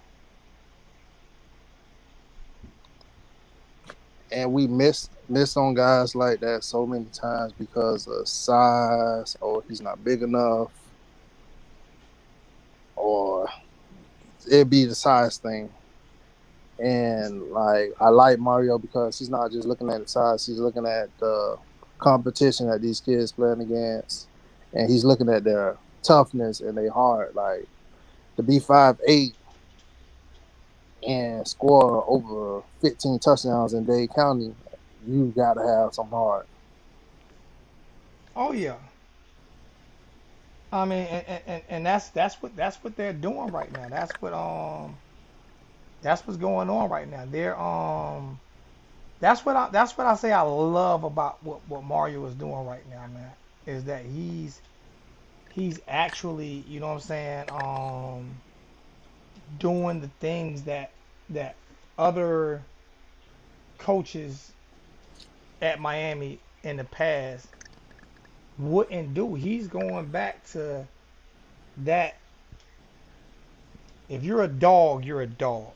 And we missed on guys like that so many times because of size, or he's not big enough, or it'd be the size thing. And like I like Mario because he's not just looking at the size; he's looking at the competition that these kids playing against, and he's looking at their toughness and their heart. Like to be 5'8" and score over 15 touchdowns in Dade County, you gotta have some heart. oh yeah. I mean, and that's what they're doing right now. That's what's going on right now. That's what I say I love about what Mario is doing right now, man. Is that he's actually, you know what I'm saying, doing the things that other coaches at Miami in the past wouldn't do. He's going back to that. If you're a dog, you're a dog.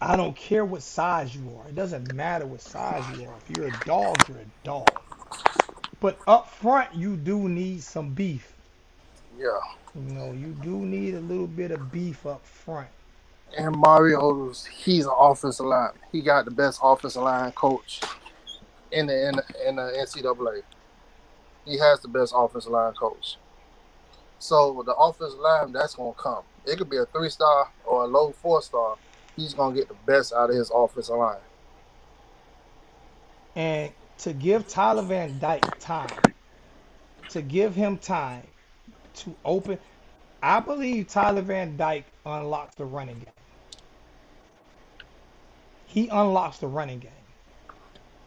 I don't care what size you are. It doesn't matter what size you are. If you're a dog, you're a dog. But up front, you do need some beef. Yeah. You do need a little bit of beef up front. And he's an offensive line. He got the best offensive line coach in the NCAA. He has the best offensive line coach. So the offensive line, that's gonna come. It could be a 3-star or a low 4-star. He's gonna get the best out of his offensive line. And to give Tyler Van Dyke time, to give him time to open, I believe Tyler Van Dyke unlocks the running game. He unlocks the running game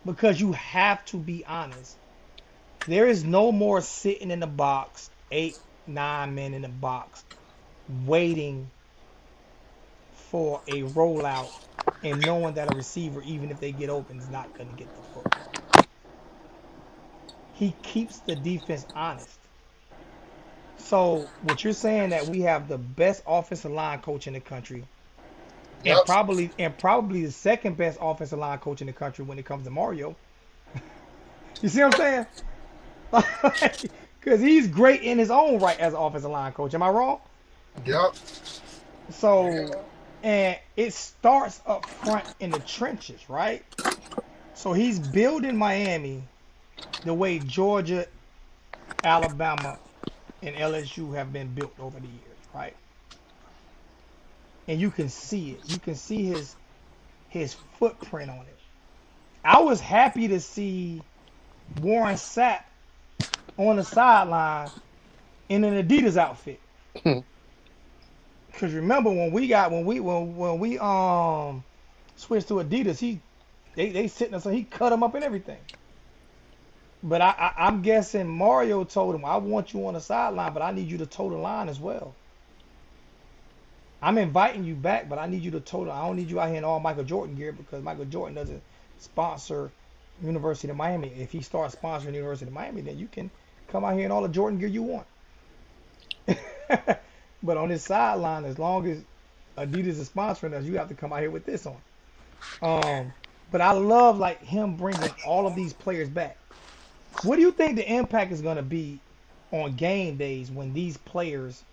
because you have to be honest. There is no more sitting in the box, 8, 9 men in the box. waiting for a rollout and knowing that a receiver, even if they get open, is not going to get the football. He keeps the defense honest. So what you're saying that we have the best offensive line coach in the country, Yep. and probably the second best offensive line coach in the country when it comes to Mario. You see what I'm saying? Because he's great in his own right as an offensive line coach. Am I wrong? Yep. So, and it starts up front in the trenches, right? So he's building Miami the way Georgia, Alabama, and LSU have been built over the years, right? And you can see it. You can see his footprint on it. I was happy to see Warren Sapp on the sideline in an Adidas outfit. Cause remember when we switched to Adidas, they sitting there, so he cut him up and everything. But I'm guessing Mario told him, I want you on the sideline, but I need you to toe the line as well. I'm inviting you back, but I need you to toe the I don't need you out here in all Michael Jordan gear because Michael Jordan doesn't sponsor University of Miami. If he starts sponsoring University of Miami, then you can come out here in all the Jordan gear you want. But on this sideline, as long as Adidas is sponsoring us, you have to come out here with this on. But I love like him bringing all of these players back. What do you think the impact is going to be on game days when these players,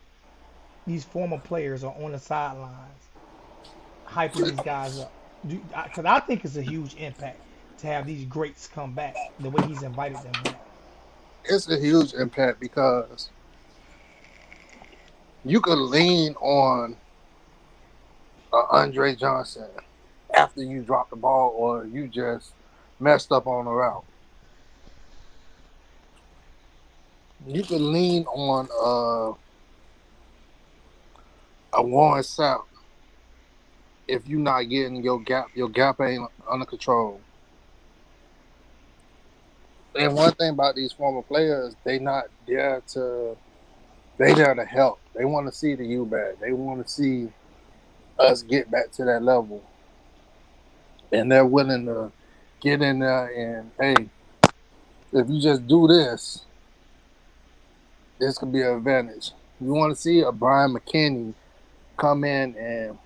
these former players, are on the sidelines, hyping these guys up? Because I think it's a huge impact to have these greats come back the way he's invited them back. It's a huge impact because you could lean on Andre Johnson after you drop the ball or you just messed up on the route. You could lean on a Warren Sapp if you're not getting your gap ain't under control. And one thing about these former players, they there to help. They want to see the U back. They want to see us get back to that level. And they're willing to get in there and, hey, if you just do this, this could be an advantage. You want to see a Brian McKinney come in and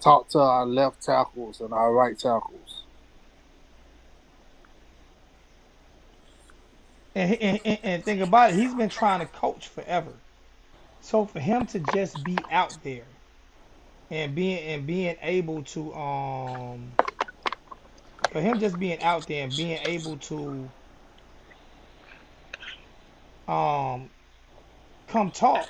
talk to our left tackles and our right tackles. And think about it, he's been trying to coach forever. So for him to just be out there and being able to for him just being out there and being able to come talk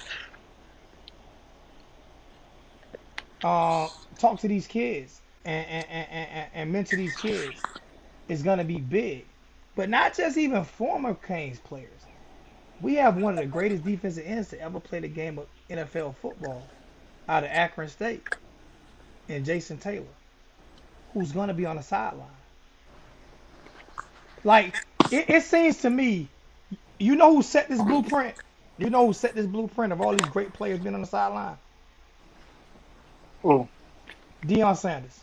to these kids and mentor these kids is gonna be big. But not just even former CANES players. We have one of the greatest defensive ends to ever play the game of NFL football out of Akron State, and Jason Taylor, who's going to be on the sideline. Like, it seems to me, you know who set this blueprint? You know who set this blueprint of all these great players being on the sideline? Oh. Deion Sanders.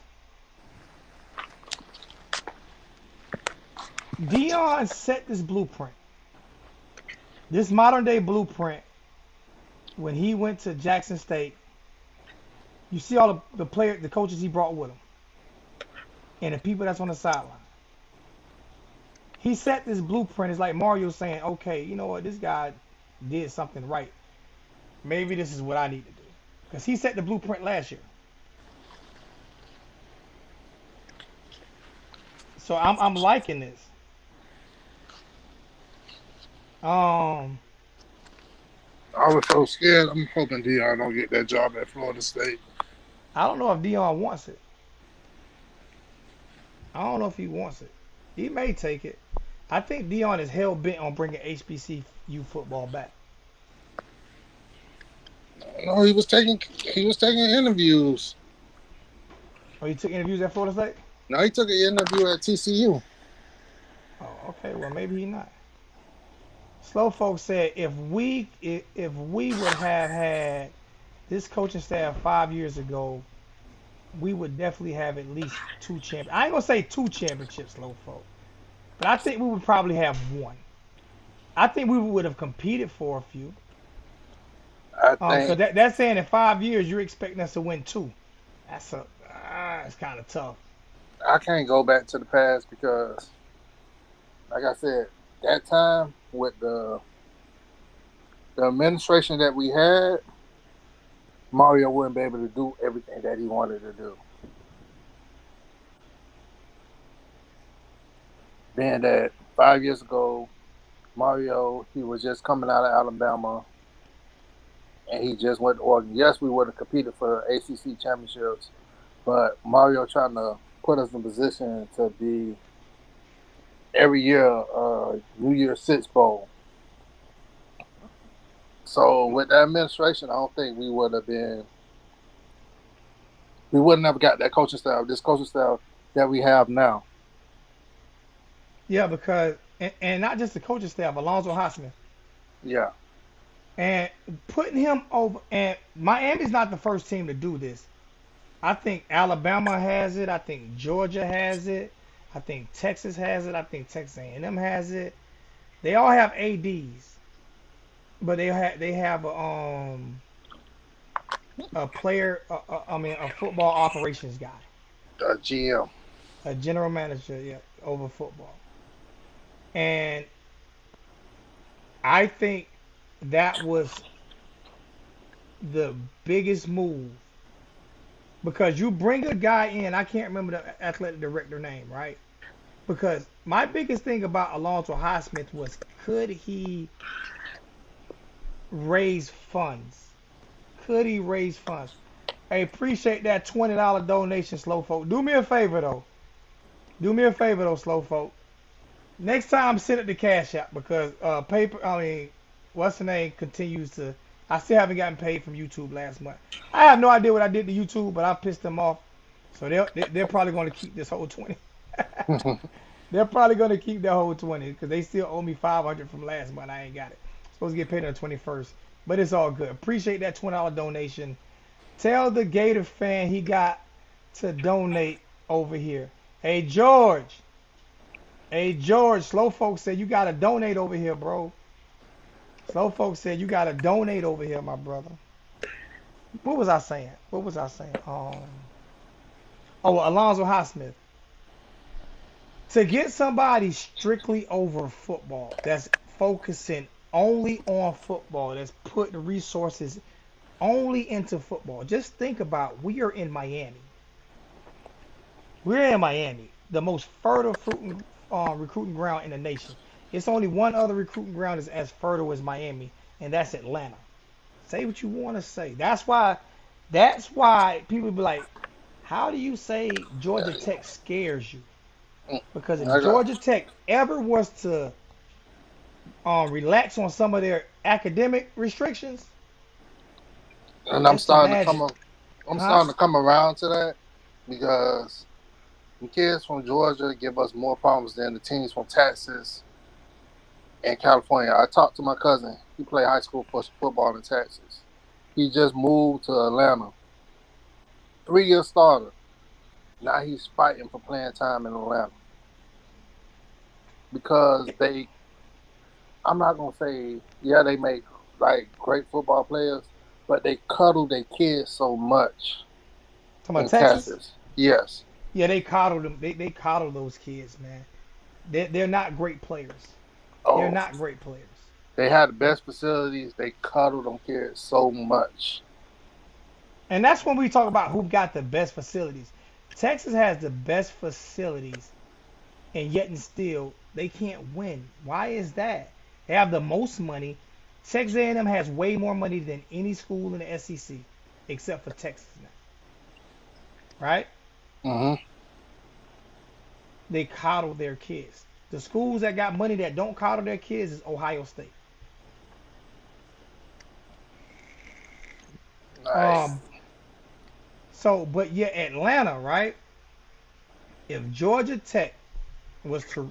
Deion set this blueprint. This modern day blueprint, when he went to Jackson State, you see all the players, the coaches he brought with him, and the people that's on the sideline. He set this blueprint. It's like Mario saying, okay, you know what, this guy did something right. Maybe this is what I need to do. Because he set the blueprint last year. So I'm liking this. I was so scared. I'm hoping Deion don't get that job at Florida State. I don't know if Deion wants it. I don't know if he wants it. He may take it. I think Deion is hell bent on bringing HBCU football back. No, he was taking interviews. Oh, he took interviews at Florida State? No, he took an interview at TCU. Oh, okay. Well, maybe he not. Slow folks said if we would have had this coaching staff 5 years ago, we would definitely have at least two champions. I ain't gonna say two championships, slow folk, but I think we would probably have one. I think we would have competed for a few. I Because think that's saying in 5 years you're expecting us to win two. It's kind of tough. I can't go back to the past because, like I said, that time with the administration that we had, Mario wouldn't be able to do everything that he wanted to do. Being that 5 years ago, Mario, he was just coming out of Alabama and he just went to Oregon. Yes, we would have competed for ACC championships, but Mario trying to put us in position to be every year New Year's Six Bowl. So with that administration, I don't think we wouldn't have got that coaching staff, this coaching staff that we have now. Yeah, because and not just the coaching staff, Alonzo Highsmith, Yeah. and putting him over. And Miami's not the first team to do this. I think Alabama has it. I think Georgia has it. I think Texas has it. I think Texas A&M has it. They all have ADs, but they have a player. A football operations guy, GM. a general manager, yeah, over football. And I think that was the biggest move because you bring a guy in. I can't remember the athletic director name, right? Because my biggest thing about Alonzo Highsmith was could he raise funds? Could he raise funds? I appreciate that $20 donation, slow folk. Do me a favor though. Slow folk. Next time, send it to Cash App because what's the name continues to. I still haven't gotten paid from YouTube last month. I have no idea what I did to YouTube, but I pissed them off. So they're probably going to keep this whole 20. They're probably going to keep that whole 20 because they still owe me 500 from last month. I ain't got it. Supposed to get paid on the 21st, but it's all good. Appreciate that $20 donation. Tell the Gator fan he got to donate over here. Hey George, slow folks said you got to donate over here, bro. Slow folks said you got to donate over here, my brother. What was I saying? Alonzo Highsmith. To get somebody strictly over football, that's focusing only on football, that's putting resources only into football. Just think about we are in Miami. We're in Miami, the most fertile recruiting ground in the nation. It's only one other recruiting ground that's as fertile as Miami, and that's Atlanta. Say what you want to say. That's why people be like, how do you say Georgia Tech scares you? Because if Georgia Tech ever was to relax on some of their academic restrictions, and I'm starting imagine. to come around to that because the kids from Georgia give us more problems than the teams from Texas and California. I talked to my cousin. He played high school football in Texas. He just moved to Atlanta. 3-year starter. Now he's fighting for playing time in Atlanta. Because I'm not going to say, yeah, they make like great football players, but they cuddle their kids so much. Talking about Texas? Yes. Yeah, they coddle them. They coddle those kids, man. They're not great players. Oh, they're not great players. They have the best facilities. They cuddle them kids so much. And that's when we talk about who got the best facilities. Texas has the best facilities, and yet and still they can't win. Why is that? They have the most money. Texas A&M has way more money than any school in the SEC, except for Texas now. Right? Mm-hmm. They coddle their kids. The schools that got money that don't coddle their kids is Ohio State. Nice. But yeah, Atlanta, right? If Georgia Tech was to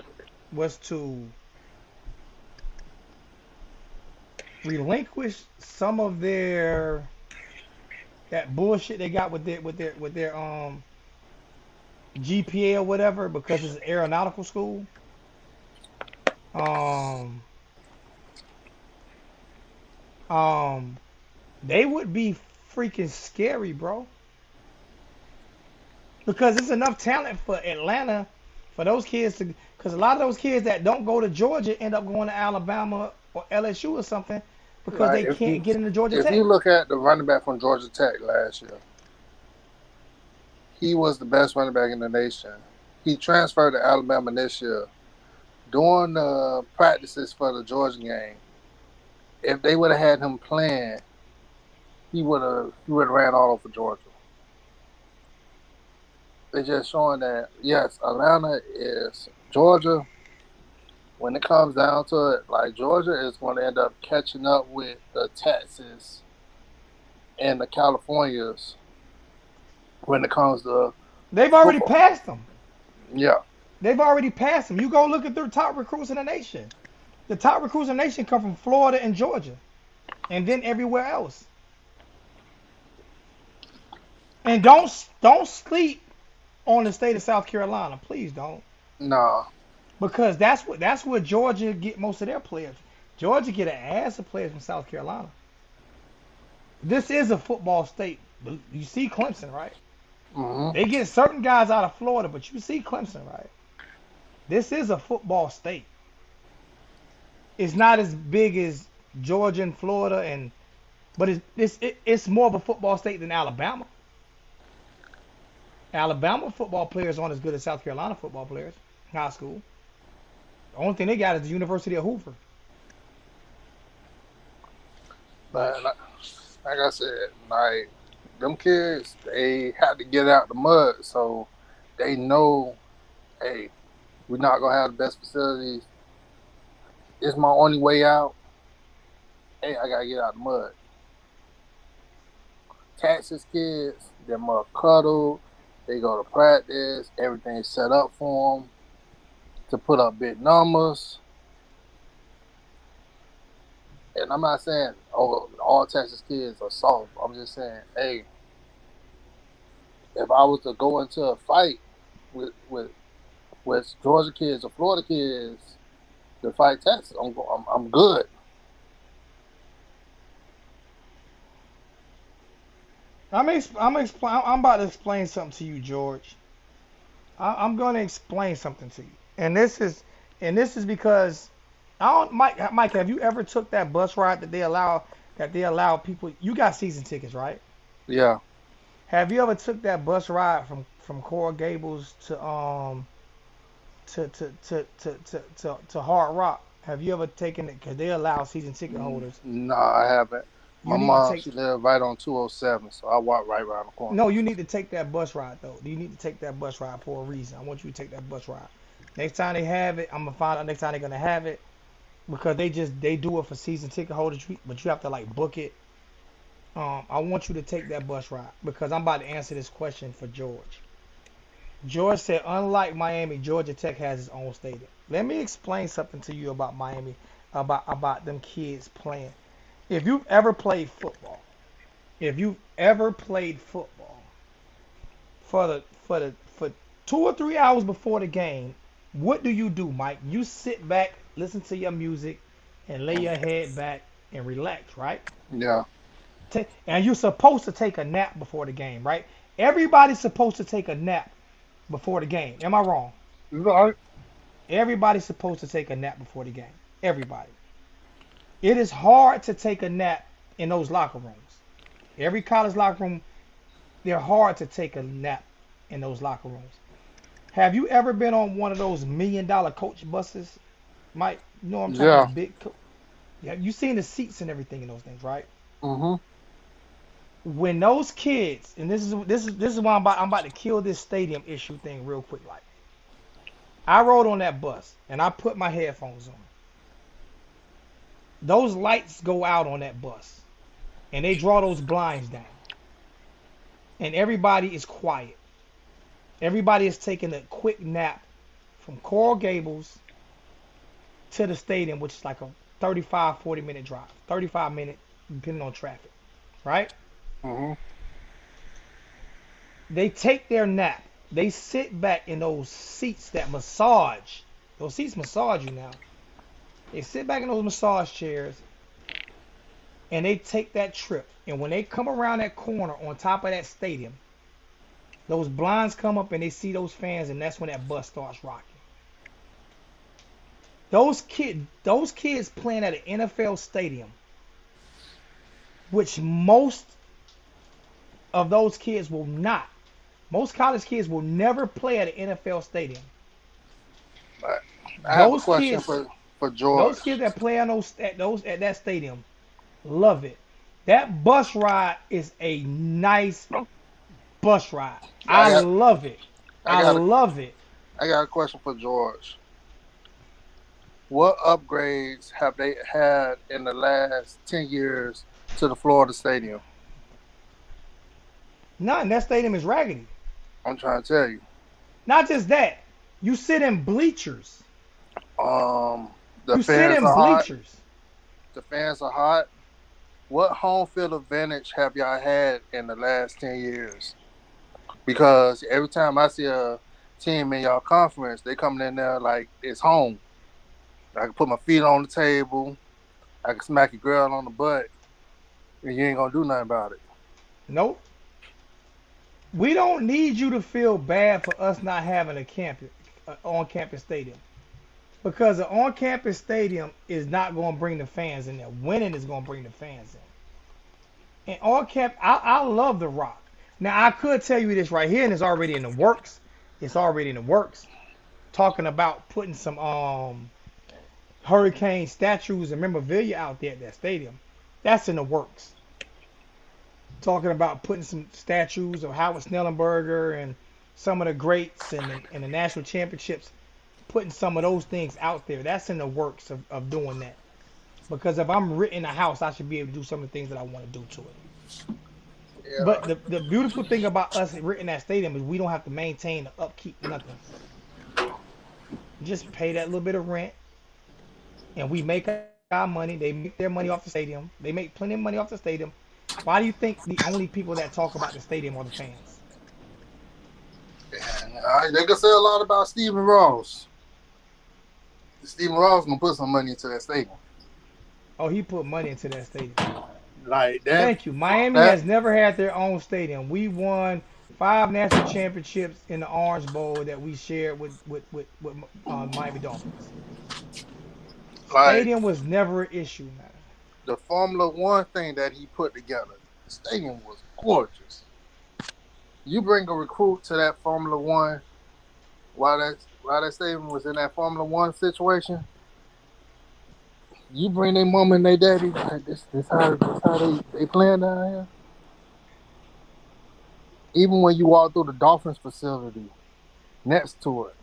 relinquish some of their that bullshit they got with their GPA or whatever because it's an aeronautical school. Um um they would be freaking scary, bro. Because there's enough talent for Atlanta for those kids to because a lot of those kids that don't go to Georgia end up going to Alabama or LSU or something because Like they can't get into Georgia if you Tech. look at the running back from Georgia Tech last year, he was the best running back in the nation. He transferred to Alabama this year. During the practices for the Georgia game, if they would have had him playing, he would have ran all over Georgia. It's just showing that yes, Atlanta is Georgia. When it comes down to it, like Georgia is going to end up catching up with the Texas and the Californias when it comes to They've already football. passed them. Yeah, They've already passed them. You go look at their top recruits in the nation. The top recruits in the nation come from Florida and Georgia, and then everywhere else. And don't sleep on the state of South Carolina, please don't, nah, because that's where Georgia get most of their players. Georgia get an ass of players from South Carolina. This is a football state. You see Clemson, right? mm-hmm. They get certain guys out of Florida, but you see Clemson, right? This is a football state. It's not as big as Georgia and Florida, but it's more of a football state than Alabama. Alabama football players aren't as good as South Carolina football players, high school. The only thing they got is the University of Hoover. But But like I said, like them kids, they had to get out the mud, so they know, hey, we're not gonna have the best facilities. It's my only way out. Hey, I gotta get out the mud. Texas kids, they're more cuddled. They go to practice. Everything's set up for them to put up big numbers. And I'm not saying all Texas kids are soft. I'm just saying, hey, if I was to go into a fight with Georgia kids or Florida kids to fight Texas, I'm good. I'm about to explain something to you, George. I'm going to explain something to you, and this is because I don't, Mike, have you ever took that bus ride that they allow people? You got season tickets, right? Yeah, Have you ever took that bus ride from Coral Gables to Hard Rock? Have you ever taken it? Because they allow season ticket holders. no, I haven't. You My need to mom, take. she lived right on 207, so I walk right around the corner. No, you need to take that bus ride though. You need to take that bus ride for a reason. I want you to take that bus ride. Next time they have it, I'm gonna find out next time they're gonna have it because they do it for season ticket holders, but you have to like book it. I want you to take that bus ride because I'm about to answer this question for George. George said, unlike Miami, Georgia Tech has its own stadium. Let me explain something to you about Miami, about them kids playing. If you've ever played football, if you've ever played football for 2 or 3 hours before the game, what do, Mike? You sit back, listen to your music, and lay your head back and relax, right? Yeah, And you're supposed to take a nap before the game, right? Everybody's supposed to take a nap before the game. Am I wrong? you right. Everybody's supposed to take a nap before the game. Everybody. It is hard to take a nap in those locker rooms. Every college locker room, they're hard to take a nap in those locker rooms. Have you ever been on one of those $1 million coach buses? Mike, you know what I'm talking about? Yeah. The big yeah, you seen the seats and everything in those things, right? Mhm. When those kids, and this is why I'm about to kill this stadium issue thing real quick. Like I rode on that bus and I put my headphones on. Those lights go out on that bus and they draw those blinds down and everybody is quiet. Everybody is taking a quick nap from Coral Gables to the stadium, which is like a 35, 40-minute drive, 35 minute, depending on traffic, right? Mm-hmm. They take their nap. They sit back in those seats that massage. Those seats massage you now. They sit back in those massage chairs and they take that trip. And when they come around that corner on top of that stadium, those blinds come up and they see those fans, and that's when that bus starts rocking. Those kids playing at an NFL stadium, which most of those kids will not. Most college kids will never play at an NFL stadium. I have a Those question kids, for George. those kids that play on at that stadium love it. That bus ride is a nice bus ride. I love it. I love it. I got a question for George. What upgrades have they had in the last 10 years to the Florida Stadium? None. That stadium is raggedy. I'm trying to tell you. Not just that. You sit in bleachers. The You sit fans in are hot. bleachers. The fans are hot. What home field advantage have y'all had in the last 10 years? Because every time I see a team in y'all conference, they coming in there like it's home. I can put my feet on the table. I can smack a girl on the butt, and you ain't gonna do nothing about it. Nope. We don't need you to feel bad for us not having a on-campus stadium. Because an on-campus stadium is not going to bring the fans in there. Winning is going to bring the fans in. And I love the Rock. Now, I could tell you this right here, and it's already in the works. It's already in the works. Talking about putting some hurricane statues and memorabilia out there at that stadium. That's in the works. Talking about putting some statues of Howard Snellenberger and some of the greats and the national championships, putting some of those things out there. That's in the works of doing that. Because if I'm renting a house, I should be able to do some of the things that I want to do to it. Yeah. But the beautiful thing about us renting that stadium is we don't have to maintain the upkeep, nothing. Just pay that little bit of rent, and we make our money. They make their money off the stadium. They make plenty of money off the stadium. Why do you think the only people that talk about the stadium are the fans? They can say a lot about Stephen Ross. Stephen Ross gonna put some money into that stadium. Oh, he put money into that stadium. Like that. Thank you. Miami has never had their own stadium. We won 5 national championships in the Orange Bowl that we shared with Miami Dolphins. Stadium was never an issue, man. The Formula One thing that he put together, the stadium was gorgeous. You bring a recruit to that Formula One while that stadium was in that Formula One situation. You bring their mom and their daddy. Like, this how they playing down here. Even when you walk through the Dolphins facility next to it.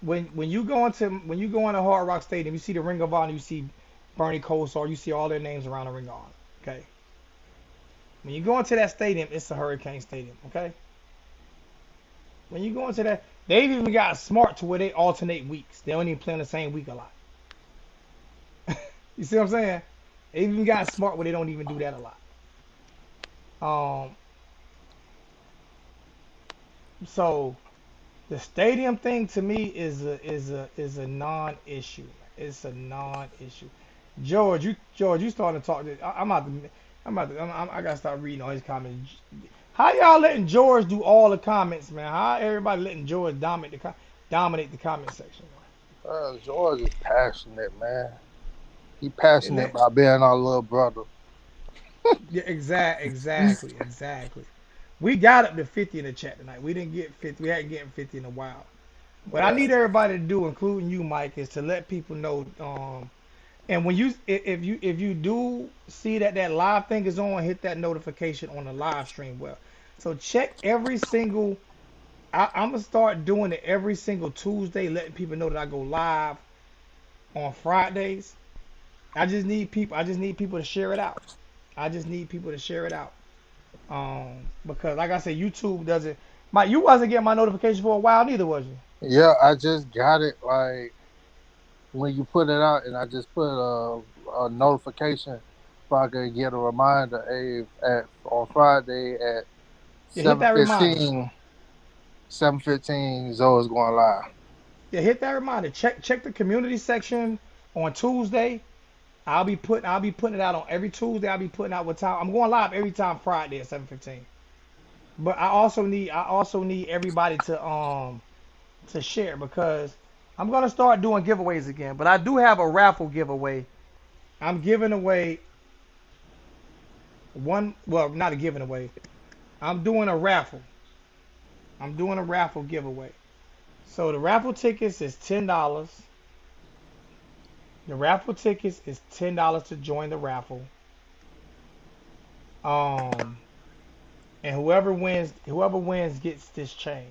When you go into Hard Rock Stadium, you see the Ring of Honor, you see Bernie Kosar, you see all their names around the Ring of Honor. Okay. When you go into that stadium, it's a Hurricane Stadium. Okay. When you go into that, they've even got smart to where they alternate weeks. They don't even play on the same week a lot. You see what I'm saying? They even got smart where they don't even do that a lot. So the stadium thing to me is a non-issue. It's a non-issue. George, you starting to talk. I gotta start reading all his comments. How y'all letting George do all the comments, man? How everybody letting George dominate the comment section? George is passionate, man. He passionate about being our little brother. Yeah, exactly. We got up to 50 in the chat tonight. We didn't get 50. We hadn't gotten 50 in a while. What I need everybody to do, including you, Mike, is to let people know. And when if you do see that live thing is on, hit that notification on the live stream. Well, so check every single. I'm gonna start doing it every single Tuesday, letting people know that I go live on Fridays. I just need people to share it out. Because like I said, YouTube doesn't. Mike, you wasn't getting my notification for a while neither, was you? Yeah, I just got it like when you put it out, and I just put a notification so I could get a reminder. Hey, on Friday at Yeah, hit seven that reminder. fifteen, 7:15, Zoe's going live. Yeah, hit that reminder. Check the community section on Tuesday. I'll be putting it out on every Tuesday. I'll be putting out what time I'm going live every time Friday at 7:15. But I also need everybody to share because I'm gonna start doing giveaways again. But I do have a raffle giveaway. I'm giving away one. Well, not a giving away. I'm doing a raffle. I'm doing a raffle giveaway. So the raffle tickets is $10. The raffle tickets is $10 to join the raffle. Um, and whoever wins gets this chain.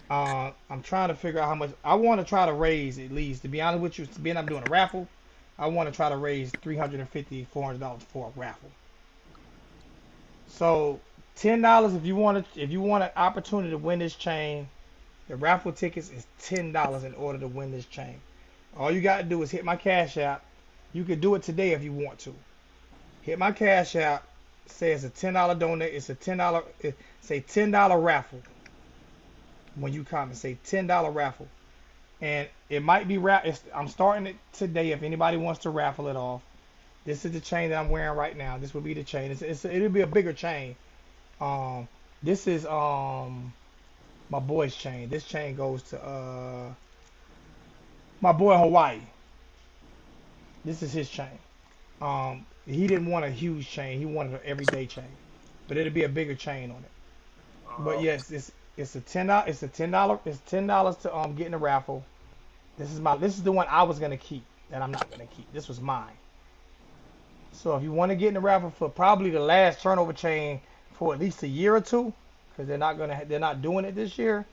I'm trying to figure out how much I want to try to raise at least. To be honest with you, being I'm doing a raffle, I want to try to raise $350, $400 for a raffle. So $10 if you want an opportunity to win this chain. The raffle tickets is $10 in order to win this chain. All you got to do is hit my Cash App. You can do it today if you want to. Hit my Cash App. Say it's a $10 donate. It's a $10. Say $10 raffle. When you comment, say $10 raffle. And it might be I'm starting it today. If anybody wants to raffle it off, this is the chain that I'm wearing right now. This will be the chain. It'll be a bigger chain. This is my boy's chain. This chain goes to my boy Hawaii. This is his chain. He didn't want a huge chain. He wanted an everyday chain, but it'll be a bigger chain on it. But yes, it's a $10. It's $10 to get in the raffle. This is the one I was gonna keep that I'm not gonna keep. This was mine. So if you want to get in the raffle for probably the last turnover chain for at least a year or two, because they're not doing it this year.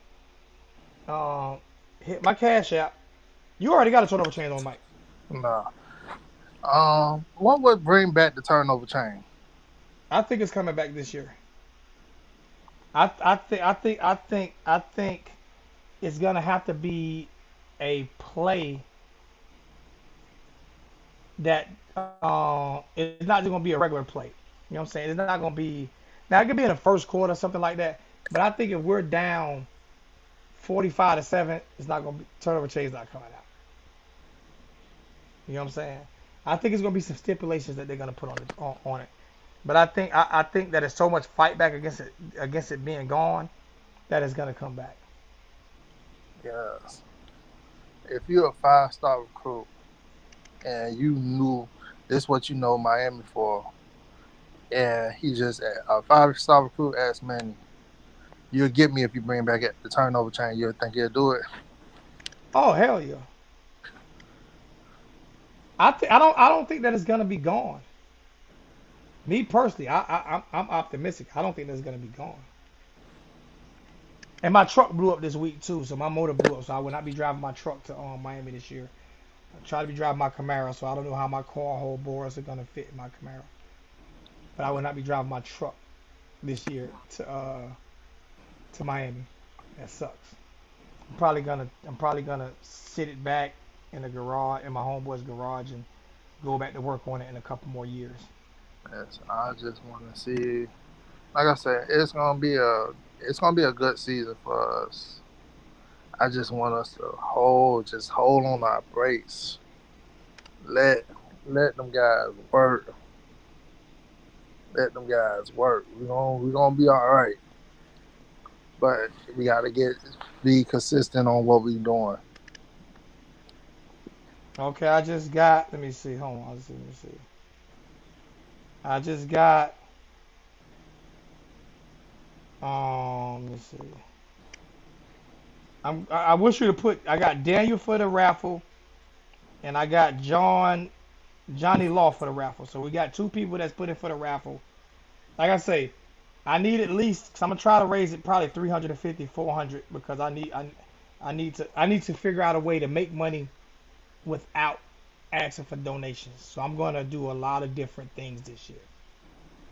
Um, Hit my Cash App. You already got a turnover chain on, Mike. Nah. What would bring back the turnover chain? I think it's coming back this year. I think it's gonna have to be a play that it's not just gonna be a regular play. You know what I'm saying? It's not gonna be now. It could be in the first quarter, something like that. But I think if we're down 45-7, it's not gonna be turnover chain's not coming out. You know what I'm saying? I think it's gonna be some stipulations that they're gonna put on it. But I think that there's so much fight back against it being gone that it's gonna come back. Yes. If you're a 5-star recruit and you knew this, what you know Miami for, and he just a 5-star recruit asked Manny, you'll get me if you bring back the turnover chain. You'll think he'll do it. Oh hell yeah! I don't think that it's gonna be gone. Me personally, I'm optimistic. I don't think that's gonna be gone. And my truck blew up this week too, so my motor blew up. So I will not be driving my truck to Miami this year. I try to be driving my Camaro, so I don't know how my cornhole bores are gonna fit in my Camaro. But I will not be driving my truck this year to Miami. That sucks. I'm probably gonna sit it back in the garage in my homeboy's garage and go back to work on it in a couple more years. Yes, I just want to see. Like I said, it's gonna be a good season for us. I just want us to hold on our brakes. Let let them guys work. Let them guys work. We gonna be all right, but we gotta be consistent on what we doing. Okay, I just got. Let me see. Hold on. Let me see. I just got. Let me see. I wish you to put. I got Daniel for the raffle, and I got Johnny Law for the raffle. So we got two people that's put in for the raffle. Like I say, I need at least. Cause I'm gonna try to raise it probably 350, 400 because I need to figure out a way to make money without asking for donations. So I'm gonna do a lot of different things this year.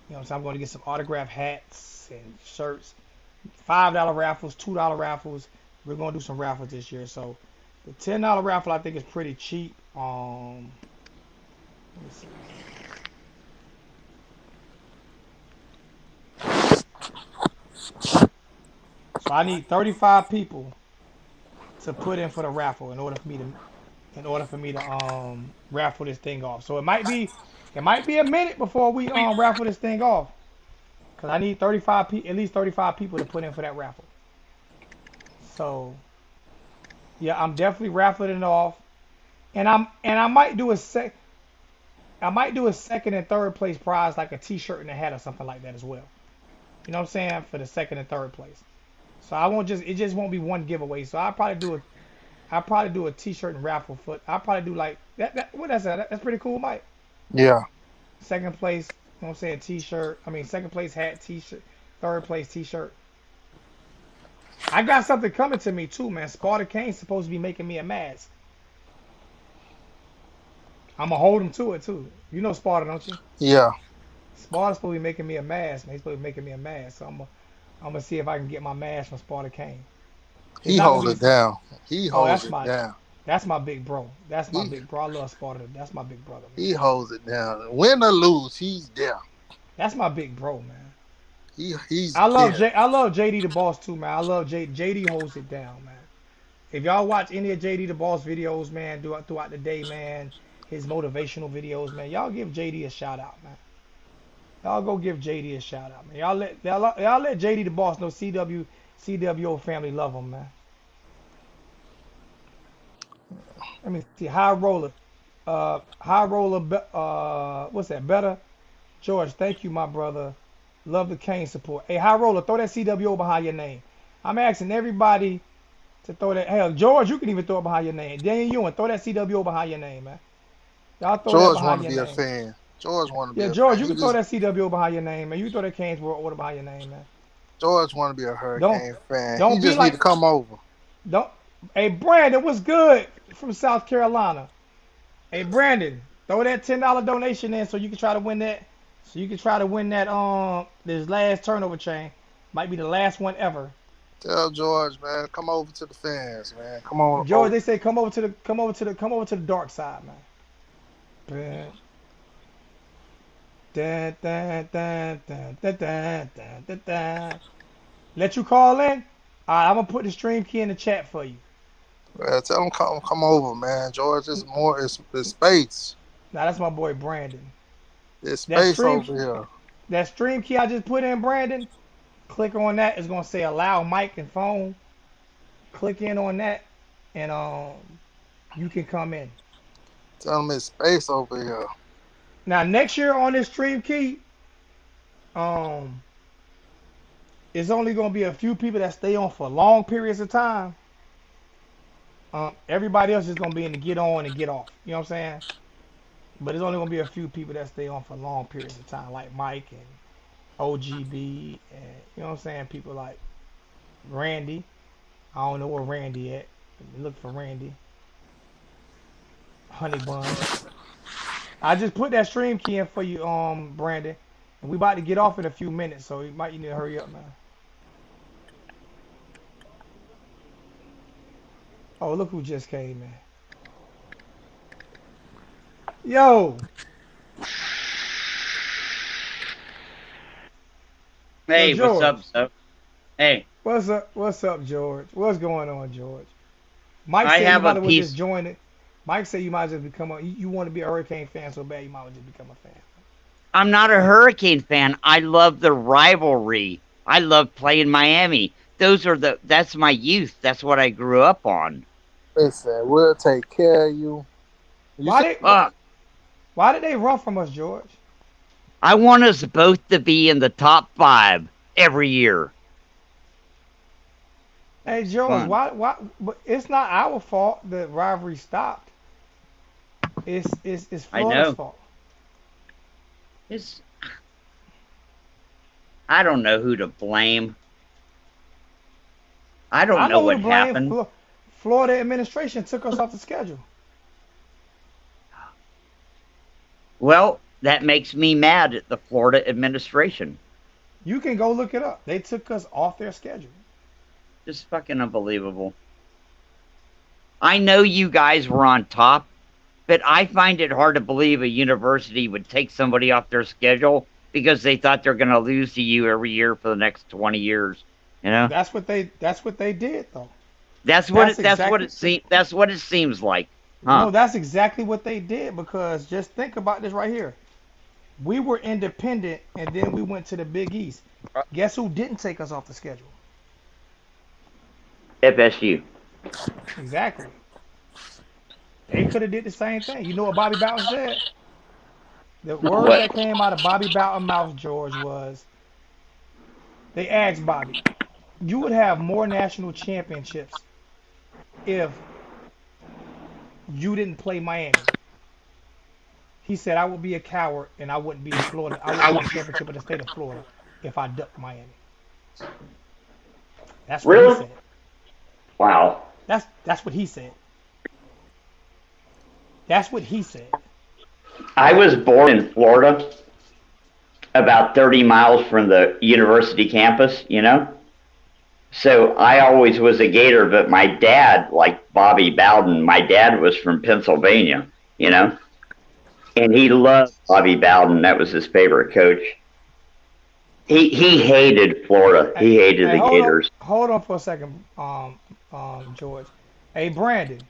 You know what I'm saying? I'm gonna get some autographed hats and shirts, $5 raffles, $2 raffles. We're gonna do some raffles this year. So The $10 raffle I think is pretty cheap. Let me see. So I need 35 people to put in for the raffle in order for me to raffle this thing off. So it might be a minute before we raffle this thing off. Cause I need at least 35 people to put in for that raffle. So yeah, I'm definitely raffling it off. And I might do a second and third place prize, like a t-shirt and a hat or something like that as well. You know what I'm saying? For the second and third place. So it just won't be one giveaway. So I'll probably do a t-shirt and raffle foot. I'll probably do like that what that's that? That's pretty cool, Mike. Yeah. Second place, you know what I'm saying, t-shirt. I mean second place hat, t-shirt, third place t-shirt. I got something coming to me too, man. Sparta Kane's supposed to be making me a mask. I'm gonna hold him to it too. You know Sparta, don't you? Yeah. Sparta's supposed to be making me a mask, man. He's supposed to be making me a mask. So I'm gonna see if I can get my mask from Sparta Kane. He holds it down. He holds it down. That's my big bro. That's my big bro. I love Sparta. That's my big brother, man. He holds it down. Win or lose, he's there. That's my big bro, man. I love JD the Boss too, man. I love JD holds it down, man. If y'all watch any of JD the Boss videos, man, throughout the day, man, his motivational videos, man, y'all give JD a shout out, man. Y'all go give JD a shout out, man. Y'all let JD the Boss know CWO family love him, man. Let me see. High roller, what's that? Better, George. Thank you, my brother. Love the Kane support. Hey, high roller, throw that CWO behind your name. I'm asking everybody to throw that. Hell, George, you can even throw it behind your name. Daniel Ewan, throw that CWO behind your name, man. Y'all throw George that behind your name. George want to be a fan. George want to be a fan. Yeah, George, you can throw that CWO behind your name, man. You throw that Kane's World Order behind your name, man. George want to be a Hurricane fan. Don't he just need to come over. Hey, Brandon, what's good from South Carolina? Hey, Brandon, throw that $10 donation in so you can try to win that. So you can try to win that this last turnover chain. Might be the last one ever. Tell George, man, come over to the fans, man. Come on. George, they say come over to the dark side, man. Let you call in? Alright, I'm gonna put the stream key in the chat for you. Well, tell him come over, man. George, it's space. Nah, that's my boy Brandon. There's space over here. That stream key I just put in, Brandon. Click on that. It's gonna say allow mic and phone. Click in on that, and you can come in. Tell him it's space over here. Now next year on this stream key, it's only gonna be a few people that stay on for long periods of time. Everybody else is gonna be in the get on and get off. You know what I'm saying? But there's only gonna be a few people that stay on for long periods of time, like Mike and OGB, and you know what I'm saying, people like Randy. I don't know where Randy at. Look for Randy. Honey Bun. I just put that stream key in for you, Brandon. And we about to get off in a few minutes, so you need to hurry up, man. Oh, look who just came in. Yo. Hey, what's up, sir? Hey. What's up, George? What's going on, George? Mike I said have you might a as well piece. just join it. Mike said you might just become you want to be a Hurricane fan so bad you might as well just become a fan. I'm not a Hurricane fan. I love the rivalry. I love playing Miami. That's my youth. That's what I grew up on. Listen, we'll take care of you. Why did they run from us, George? I want us both to be in the top 5 every year. Hey, George, why? But it's not our fault that rivalry stopped. It's Florida's fault. I don't know who to blame. I don't know what happened. Florida administration took us off the schedule. Well, that makes me mad at the Florida administration. You can go look it up. They took us off their schedule. Just fucking unbelievable. I know you guys were on top, but I find it hard to believe a university would take somebody off their schedule because they thought they're going to lose to you every year for the next 20 years. You know, That's what they did though. that's what That's it, that's what exactly it seems that's what it seems like, huh? no, that's exactly what they did because just think about this right here. We were independent and then we went to the Big East. Guess who didn't take us off the schedule? FSU. Exactly. They could have did the same thing. You know what Bobby Bowden said? The words What? that came out of Bobby Bowden's mouth, George, was they asked Bobby, you would have more national championships if you didn't play Miami. He said, I would be a coward and I wouldn't be in Florida. I wouldn't win the championship of the state of Florida if I ducked Miami. That's what he Really? said. Wow. That's what he said. That's what he said. I was born in Florida, about 30 miles from the university campus, you know? So I always was a Gator, but my dad, like Bobby Bowden, my dad was from Pennsylvania, you know? And he loved Bobby Bowden. That was his favorite coach. He hated Florida. He hated the Gators. Hold on for a second, George. Hey, Brandon.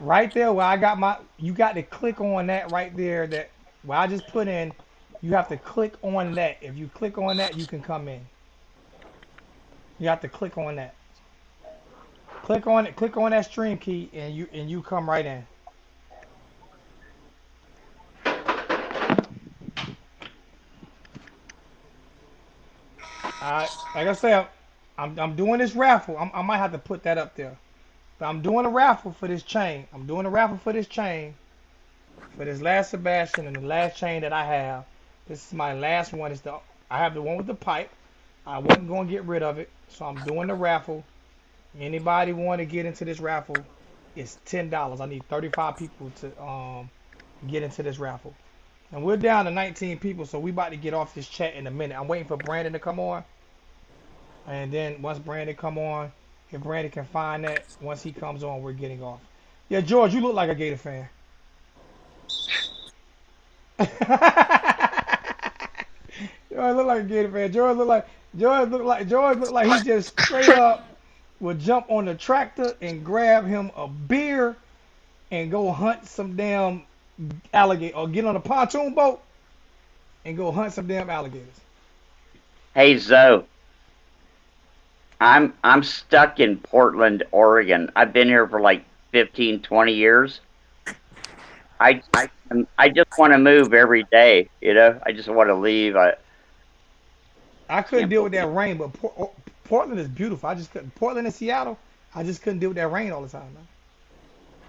Right there where I got you got to click on that right there. That where I just put in, you have to click on that. If you click on that, you can come in. You have to click on that. Click on it. Click on that stream key, and you come right in. Like I said, I'm doing this raffle. I might have to put that up there. But I'm doing a raffle for this chain. I'm doing a raffle for this chain, for this last Sebastian and the last chain that I have. This is my last one. I have the one with the pipe. I wasn't going to get rid of it, so I'm doing the raffle. Anybody want to get into this raffle? It's $10. I need 35 people to get into this raffle. And we're down to 19 people, so we about to get off this chat in a minute. I'm waiting for Brandon to come on. And then once Brandon come on, if Brandon can find that, once he comes on, we're getting off. Yeah, George, you look like a Gator fan. George look like a Gator fan. George look like he just straight up would jump on the tractor and grab him a beer and go hunt some damn alligator, or get on a pontoon boat and go hunt some damn alligators. Hey, Zoe. I'm stuck in Portland, Oregon. I've been here for like 15, 20 years. I just want to move every day, you know? I just want to leave. I couldn't deal with that rain, but Portland is beautiful. I just couldn't. Portland and Seattle, I just couldn't deal with that rain all the time, man.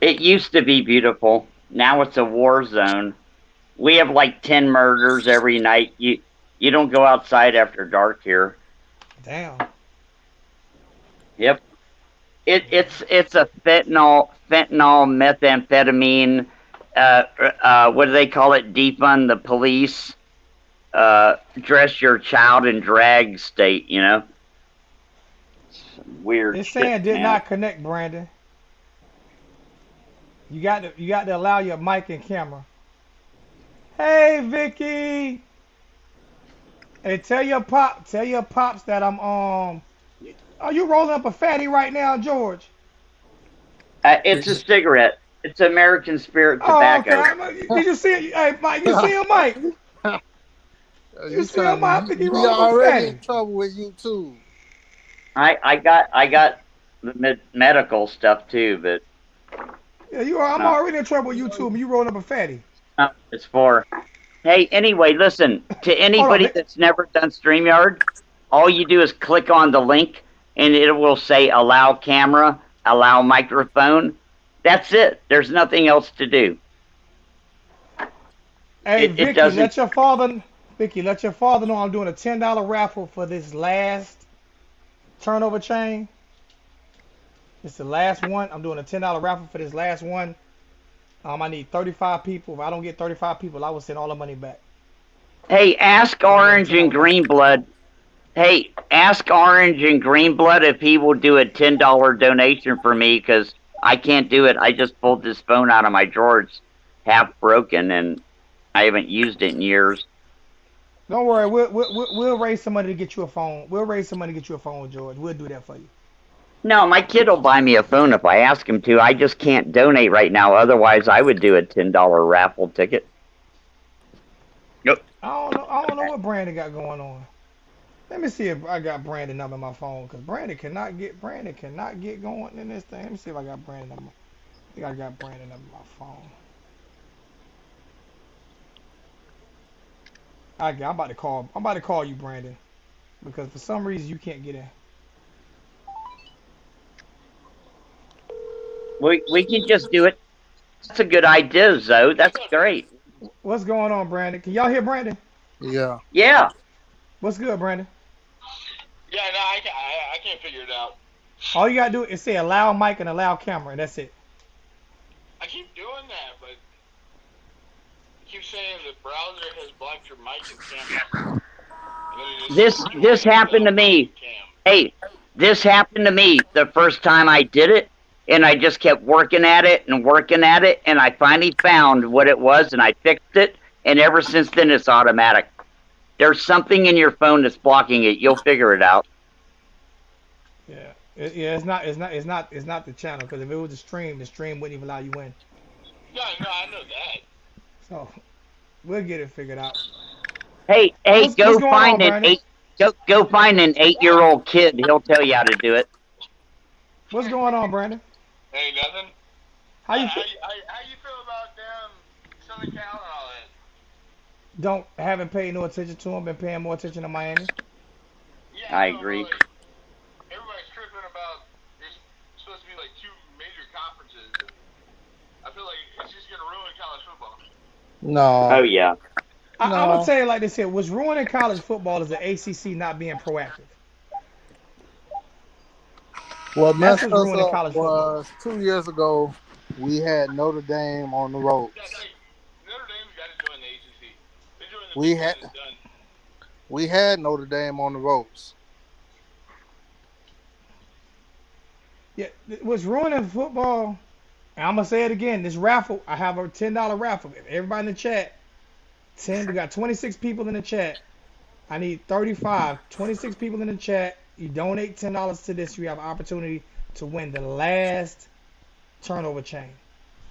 It used to be beautiful. Now it's a war zone. We have like 10 murders every night. You don't go outside after dark here. Damn. Yep. It's a fentanyl, methamphetamine, what do they call it? Defund the police, dress your child in drag state, you know? Weird. It's saying shit, did man. not connect, Brandon. You got to allow your mic and camera. Hey, Vicky. Hey, tell your pops that I'm Are you rolling up a fatty right now, George? It's a cigarette. It's American Spirit Oh, tobacco. okay. Did you see it? Hey, Mike, you see him, Mike? You see him, Mike? I think he We rolled up a already in fatty. trouble with YouTube. I got the medical stuff too, but Yeah, I'm already in trouble with YouTube, and you rolling up a fatty. it's for. Hey, anyway, listen, to anybody Nick. that's never done StreamYard, all you do is click on the link and it will say allow camera, allow microphone. That's it. There's nothing else to do. Hey, It Vicky, doesn't- let your father know I'm doing a $10 raffle for this last turnover chain. It's the last one. I'm doing a $10 raffle for this last one. I need 35 people. If I don't get 35 people, I will send all the money back. Hey, ask Orange and Greenblood. Hey, ask Orange and Greenblood if he will do a $10 donation for me, because I can't do it. I just pulled this phone out of my drawer. It's half broken, and I haven't used it in years. Don't worry, we'll raise some money to get you a phone. We'll raise some money to get you a phone, George. We'll do that for you. No, my kid will buy me a phone if I ask him to. I just can't donate right now. Otherwise, I would do a $10 raffle ticket. Nope. I don't know what Brandon got going on. Let me see if I got Brandon number on my phone, because Brandon cannot get going in this thing. Let me see if I got Brandon number. I think I got Brandon number on my phone. I'm about to call you, Brandon, because for some reason you can't get in. We can just do it. That's a good idea, Zoe. That's great. What's going on, Brandon? Can y'all hear Brandon? Yeah. Yeah. What's good, Brandon? Yeah, no, I can't figure it out. All you gotta do is say allow mic and allow camera, and that's it. I keep doing that, but it keeps saying the browser has blocked your mic and camera. And then it just This happened to me. Hey, this happened to me the first time I did it, and I just kept working at it, and I finally found what it was, and I fixed it, and ever since then it's automatic. There's something in your phone that's blocking it. You'll figure it out. Yeah, it's not the channel, because if it was the stream wouldn't even allow you in. No, I know that. So we'll get it figured out. Hey, What's go going find on, an Brandon? go find an 8-year-old kid. He'll tell you how to do it. What's going on, Brandon? Hey, nothing. How you How you feel about Southern Cal and all that? haven't paid no attention to him, been paying more attention to Miami? Yeah, I agree. Like, everybody's tripping about there's supposed to be like 2 major conferences. I feel like it's just gonna ruin college football. No. Oh yeah. I'm No. gonna tell you like this here. What's ruining college football is the ACC not being proactive. What That's messed what's us ruining up college football. was 2 years ago, we had Notre Dame on the ropes. Notre Dame's got to join the ACC. They join the We Big had Ten, it's done. we had Notre Dame on the ropes. Yeah, what's ruining football, and I'm gonna say it again, this raffle, I have a $10 raffle. Everybody in the chat, we got 26 people in the chat. I need 26 people in the chat. You donate $10 to this, you have an opportunity to win the last turnover chain.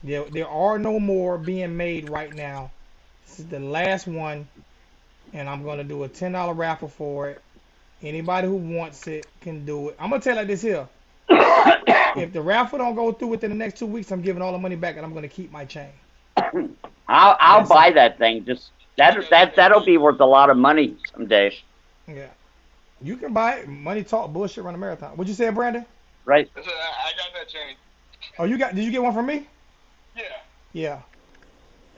There are no more being made right now. This is the last one, and I'm gonna do a $10 raffle for it. Anybody who wants it can do it. I'm gonna tell you like this here. If the raffle don't go through within the next 2 weeks, I'm giving all the money back, and I'm gonna keep my chain. I'll buy that thing. Just that'll be worth a lot of money someday. Yeah. You can buy it. Money talk, bullshit, run a marathon. What'd you say, Brandon? Right. I got that chain. Oh, did you get one from me? Yeah. Yeah.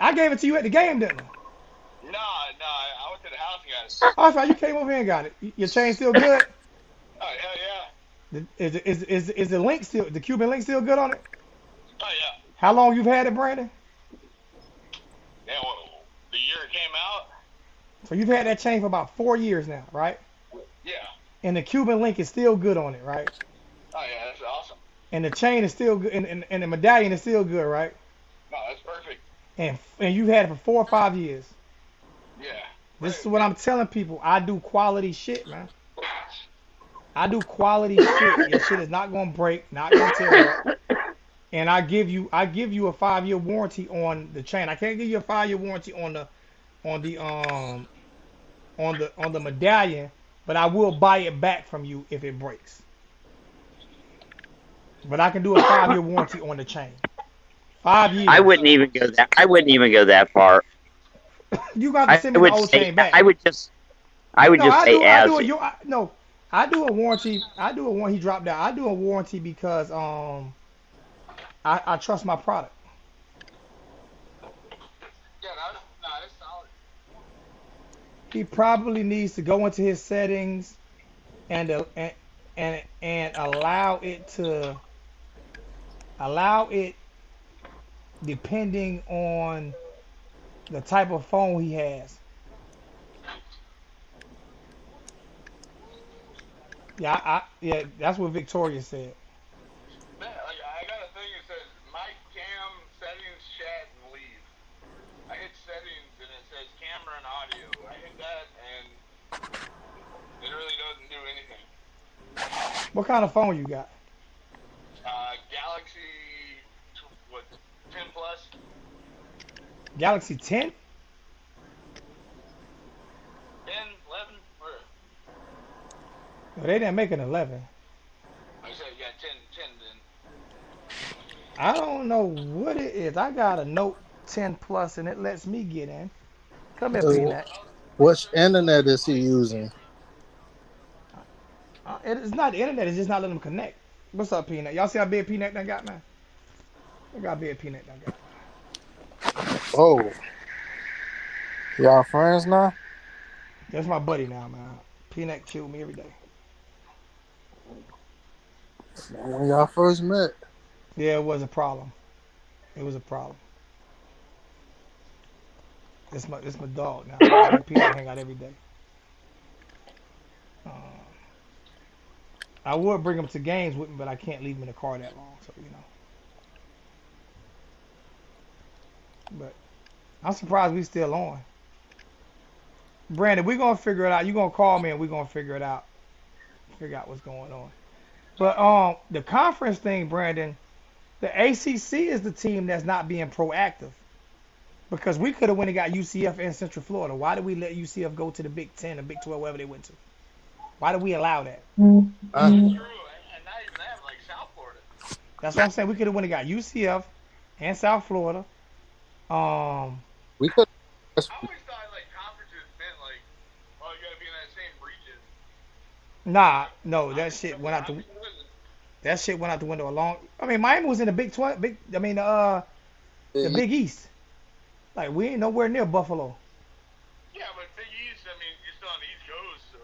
I gave it to you at the game, didn't I? No, I went to the house and got it. Oh, that's right. You came over here and got it. Your chain still good? Oh, hell yeah. Is the Cuban link still good on it? Oh, yeah. How long you've had it, Brandon? Yeah, well, the year it came out? So you've had that chain for about 4 years now, right? Yeah. And the Cuban link is still good on it, right? Oh, yeah, that's awesome. And the chain is still good, and the medallion is still good, right? No, that's perfect. And you've had it for 4 or 5 years. Yeah. This is what I'm telling people. I do quality shit, man. I do quality shit. Your shit is not gonna break, not gonna tear up. And I give you a 5-year warranty on the chain. I can't give you a 5-year warranty on the medallion, but I will buy it back from you if it breaks. But I can do a 5-year warranty on the chain. 5 years. I wouldn't even go that far. You got to send me the old chain back. I would just say as. I do a warranty. He dropped out. I do a warranty because I trust my product. Yeah, that's solid. He probably needs to go into his settings and allow it depending on the type of phone he has. Yeah, that's what Victoria said. Man, like, I got a thing that What kind of phone you got? Galaxy, what, 10 plus? Galaxy 10? 10, 11? Where? No, they didn't make an 11. I said, yeah, 10 then. I don't know what it is. I got a Note 10 Plus and it lets me get in. Come here, So, Peanut. which internet is he using? It's not the internet. It's just not letting them connect. What's up, Peanut? Y'all see how big Peanut done got, man? Look how big Peanut done got. Oh, y'all friends now? That's my buddy now, man. Peanut killed me every day. When y'all first met? Yeah, it was a problem. It was a problem. It's my dog now. Me and Peanut hang out every day. Um, I would bring him to games with me, but I can't leave him in the car that long. So But I'm surprised we still on. Brandon, we're gonna figure it out. You gonna call me and we're gonna figure it out. Figure out what's going on. But the conference thing, Brandon, the ACC is the team that's not being proactive. Because we could have went and got UCF in Central Florida. Why did we let UCF go to the Big 10 or Big 12, wherever they went to? Why did we allow that? True, and not even that, like South Florida. That's what I'm saying. We could have went and got UCF and South Florida. We could. I always thought like conferences meant like, oh, you gotta be in that same region. Nah, no, that shit went out the window a long. I mean, Miami was in the Big 12. The Big East. Like we ain't nowhere near Buffalo. Yeah, but Big East, I mean, you're still on the East Coast, so.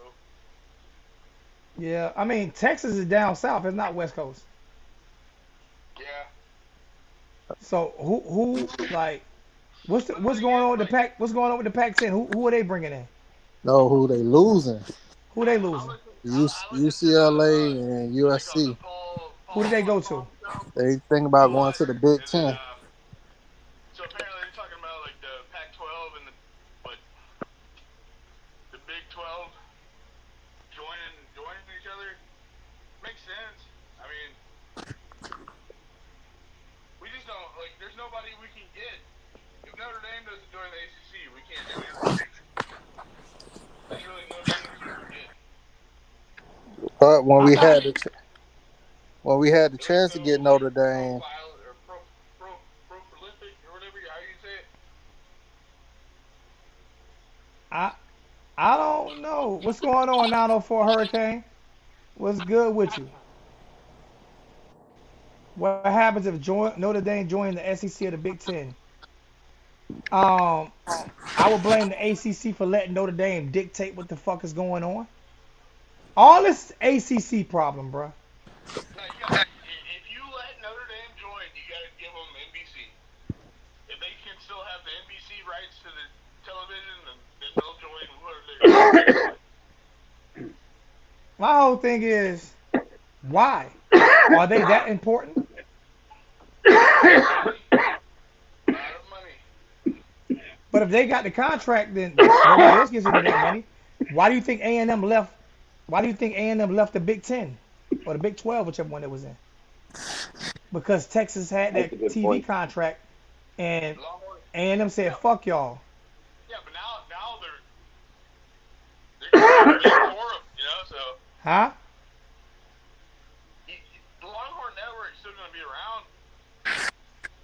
Yeah, I mean Texas is down south. It's not West Coast. Yeah. So who like what's going on with the Pac? What's going on with the Pac-10? Who are they bringing in? know who they losing. Who they losing? UCLA and USC. Who did they go to? They think about going to the Big Ten. So apparently they're talking about like the Pac-12 and the Big 12 joining each other. Makes sense. I mean, we just don't like. There's nobody we can get. If Notre Dame doesn't join the ACC, we can't do anything. There's really no teams we can get. But when we had the chance to get Notre Dame, Prolific or whatever, how you say it. I don't know. What's going on 904 Hurricane? What's good with you? What happens if Notre Dame joined the SEC or the Big Ten? I would blame the ACC for letting Notre Dame dictate what the fuck is going on. All this ACC problem, bro. No, if you let Notre Dame join, you got to give them NBC. If they can still have the NBC rights to the television, then they'll join whoever they want. My whole thing is, why? Are they that important? A lot of money. But if they got the contract, then nobody else gives them that money. Why do you think A&M left? Why do you think A&M left the Big 10 or the Big 12, whichever one it was in? Because Texas had that TV contract, and A&M said, "Fuck y'all." Yeah, but now they're for them, so. Huh? The Longhorn Network is still going to be around.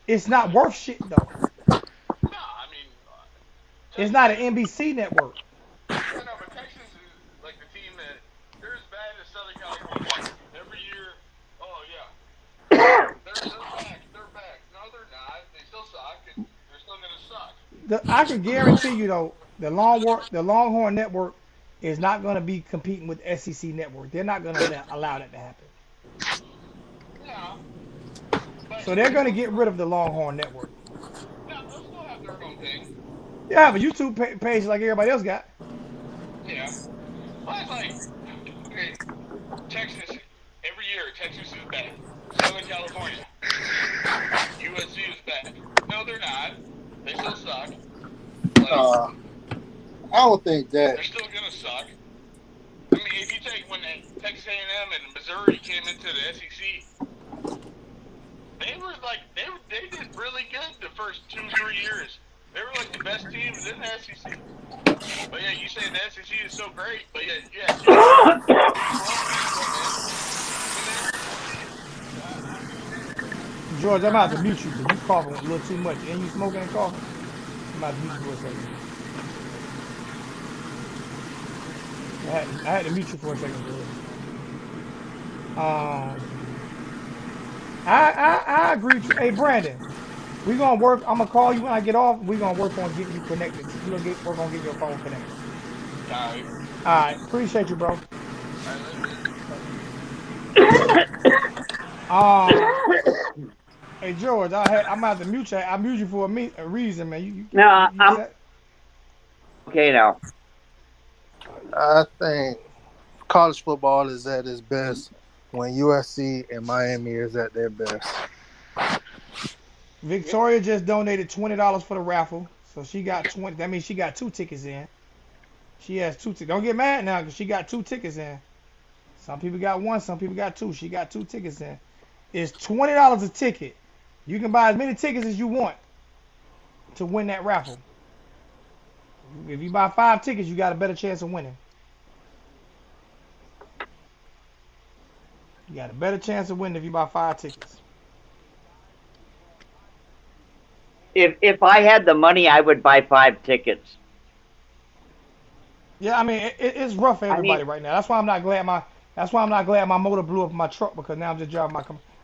It's not worth shit though. No, I mean, It's not an NBC network. I know, but Texas is like the team that they're as bad as Southern California. Every year, oh yeah, they're back. No, they're not. They still suck, and they're still gonna suck. I can guarantee you though, the Longhorn Network is not going to be competing with SEC Network. They're not going to allow that to happen. Yeah. So they're going to get rid of the Longhorn Network. No, they'll still have their own thing. Yeah, have a YouTube page like everybody else got. Yeah. Well, it's like, okay, Texas, every year, Texas is back. Southern California. USC is back. No, they're not. They still suck. I don't think that. They're still going to suck. I mean, if you take when Texas A&M and Missouri came into the SEC, they did really good the first 2-3 years. They were like the best teams in the SEC. But yeah, you say the SEC is so great, but yeah, George, I'm about to mute you because you coughing a little too much. And you smoking and coughing? I'm about to mute you for a second. I had to mute you for a second, George. I agree. Hey, Brandon, we gonna work. I'm gonna call you when I get off. We gonna work on getting you connected. We gonna work on getting your phone connected. All right. Appreciate you, bro. Hey George, I'm about to mute you. I mute you for a reason, man. No, I'm okay now. I think college football is at its best when USC and Miami is at their best. Victoria just donated $20 for the raffle, so she got 20. That means she got 2 tickets in. She has 2 tickets. Don't get mad now, because she got 2 tickets in. Some people got 1, some people got 2. She got 2 tickets in. It's $20 a ticket. You can buy as many tickets as you want to win that raffle. If you buy 5 tickets, you got a better chance of winning. You got a better chance of winning if you buy 5 tickets. If I had the money, I would buy 5 tickets. Yeah, I mean it's rough for everybody right now. That's why I'm not glad my motor blew up in my truck, because now I'm just driving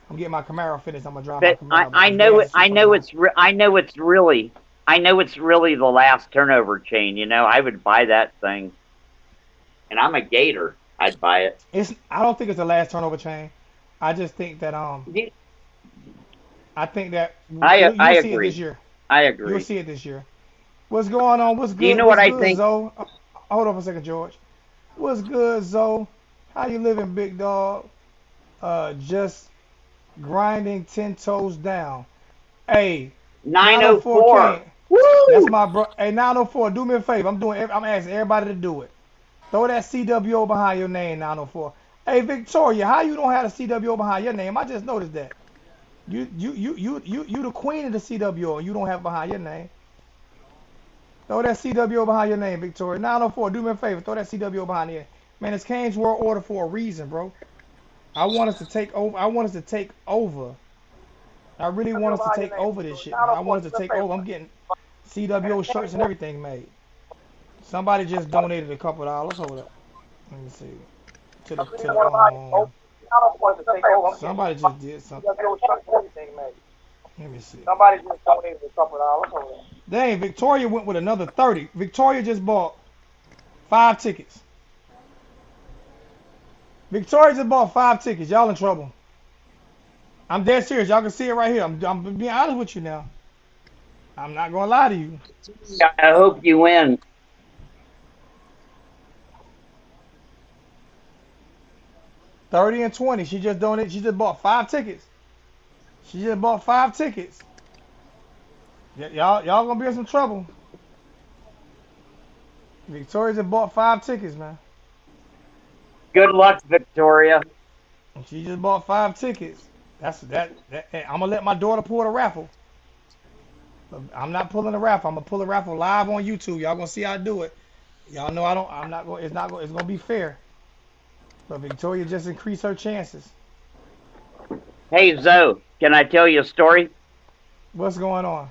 I'm getting my Camaro finished. I'm gonna drive but my Camaro. I know it's really the last turnover chain. You know, I would buy that thing, and I'm a Gator. I'd buy it. I don't think it's the last turnover chain. I just think that I think that you'll see it this year. I agree. You'll see it this year. What's going on? What's good? Do you know what I think? Zoe? Hold on for a second, George. What's good, Zoe? How you living, big dog? Just grinding 10 toes down. Hey, 904. Woo! That's my bro. Hey, 904. Do me a favor. I'm asking everybody to do it. Throw that CWO behind your name, 904. Hey, Victoria, how you don't have the CWO behind your name? I just noticed that. You the queen of the CWO, and you don't have it behind your name. Throw that CWO behind your name, Victoria. 904, do me a favor. Throw that CWO behind here. Man, it's Kane's World Order for a reason, bro. I want us to take over. I really want us to take over this shit, man. I want us to take over. I'm getting CWO shirts and everything made. Somebody just donated a couple dollars. Hold up. Let me see. Somebody just did something. Let me see. Somebody just donated a couple dollars. Dang, Victoria went with another 30. Victoria just bought 5 tickets. Victoria just bought 5 tickets. Y'all in trouble. I'm dead serious. Y'all can see it right here. I'm being honest with you now. I'm not gonna lie to you. I hope you win. $30 and $20. She just donated. She just bought 5 tickets. She just bought 5 tickets. Y'all gonna be in some trouble. Victoria just bought 5 tickets, man. Good luck, Victoria. She just bought 5 tickets. I'm gonna let my daughter pull the raffle. I'm not pulling the raffle. I'm gonna pull the raffle live on YouTube. Y'all gonna see how I do it. Y'all know it's gonna be fair. But Victoria just increased her chances. Hey, Zoe, can I tell you a story? What's going on?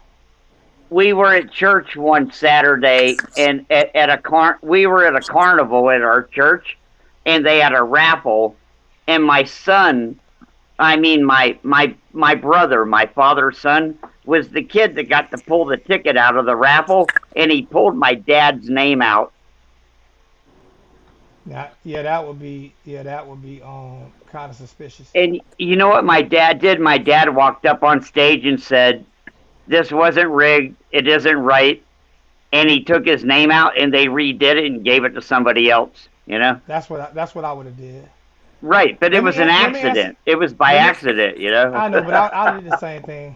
We were at church one Saturday, and we were at a carnival at our church, and they had a raffle, and my son, my brother, my father's son, was the kid that got to pull the ticket out of the raffle, and he pulled my dad's name out. That would be kind of suspicious. And you know what my dad did? My dad walked up on stage and said, "This wasn't rigged. It isn't right." And he took his name out, and they redid it and gave it to somebody else. You know. That's what I would have did. Right, but it was an accident. It was by accident, you know. I know, but I did the same thing.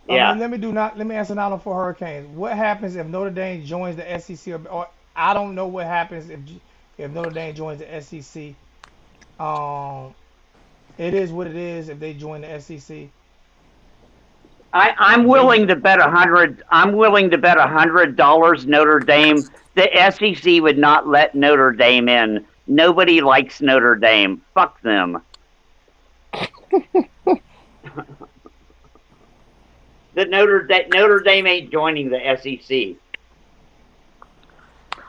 Yeah. Let me answer now for Hurricanes. What happens if Notre Dame joins the SEC? Or I don't know what happens if Notre Dame joins the SEC. Um, it is what it is. If they join the SEC, I'm willing to bet I'm willing to bet $100 Notre Dame. The SEC would not let Notre Dame in. Nobody likes Notre Dame. Fuck them. Notre Dame ain't joining the SEC.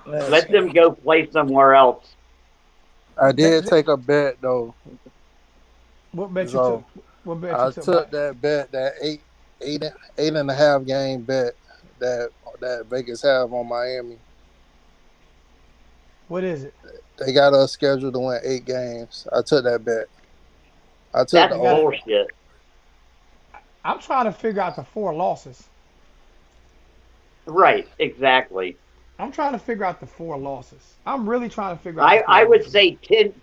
Let them go play somewhere else. I did take a bet though. what bet you So took? What bet I you took? took Mike? that bet, that eight and a half game bet that Vegas have on Miami. What is it? They got us scheduled to win 8 games. I took that bet. I took That's the over. bullshit. I'm trying to figure out the 4 losses. Right, exactly. I'm trying to figure out the 4 losses. I'm really trying to figure out. I would say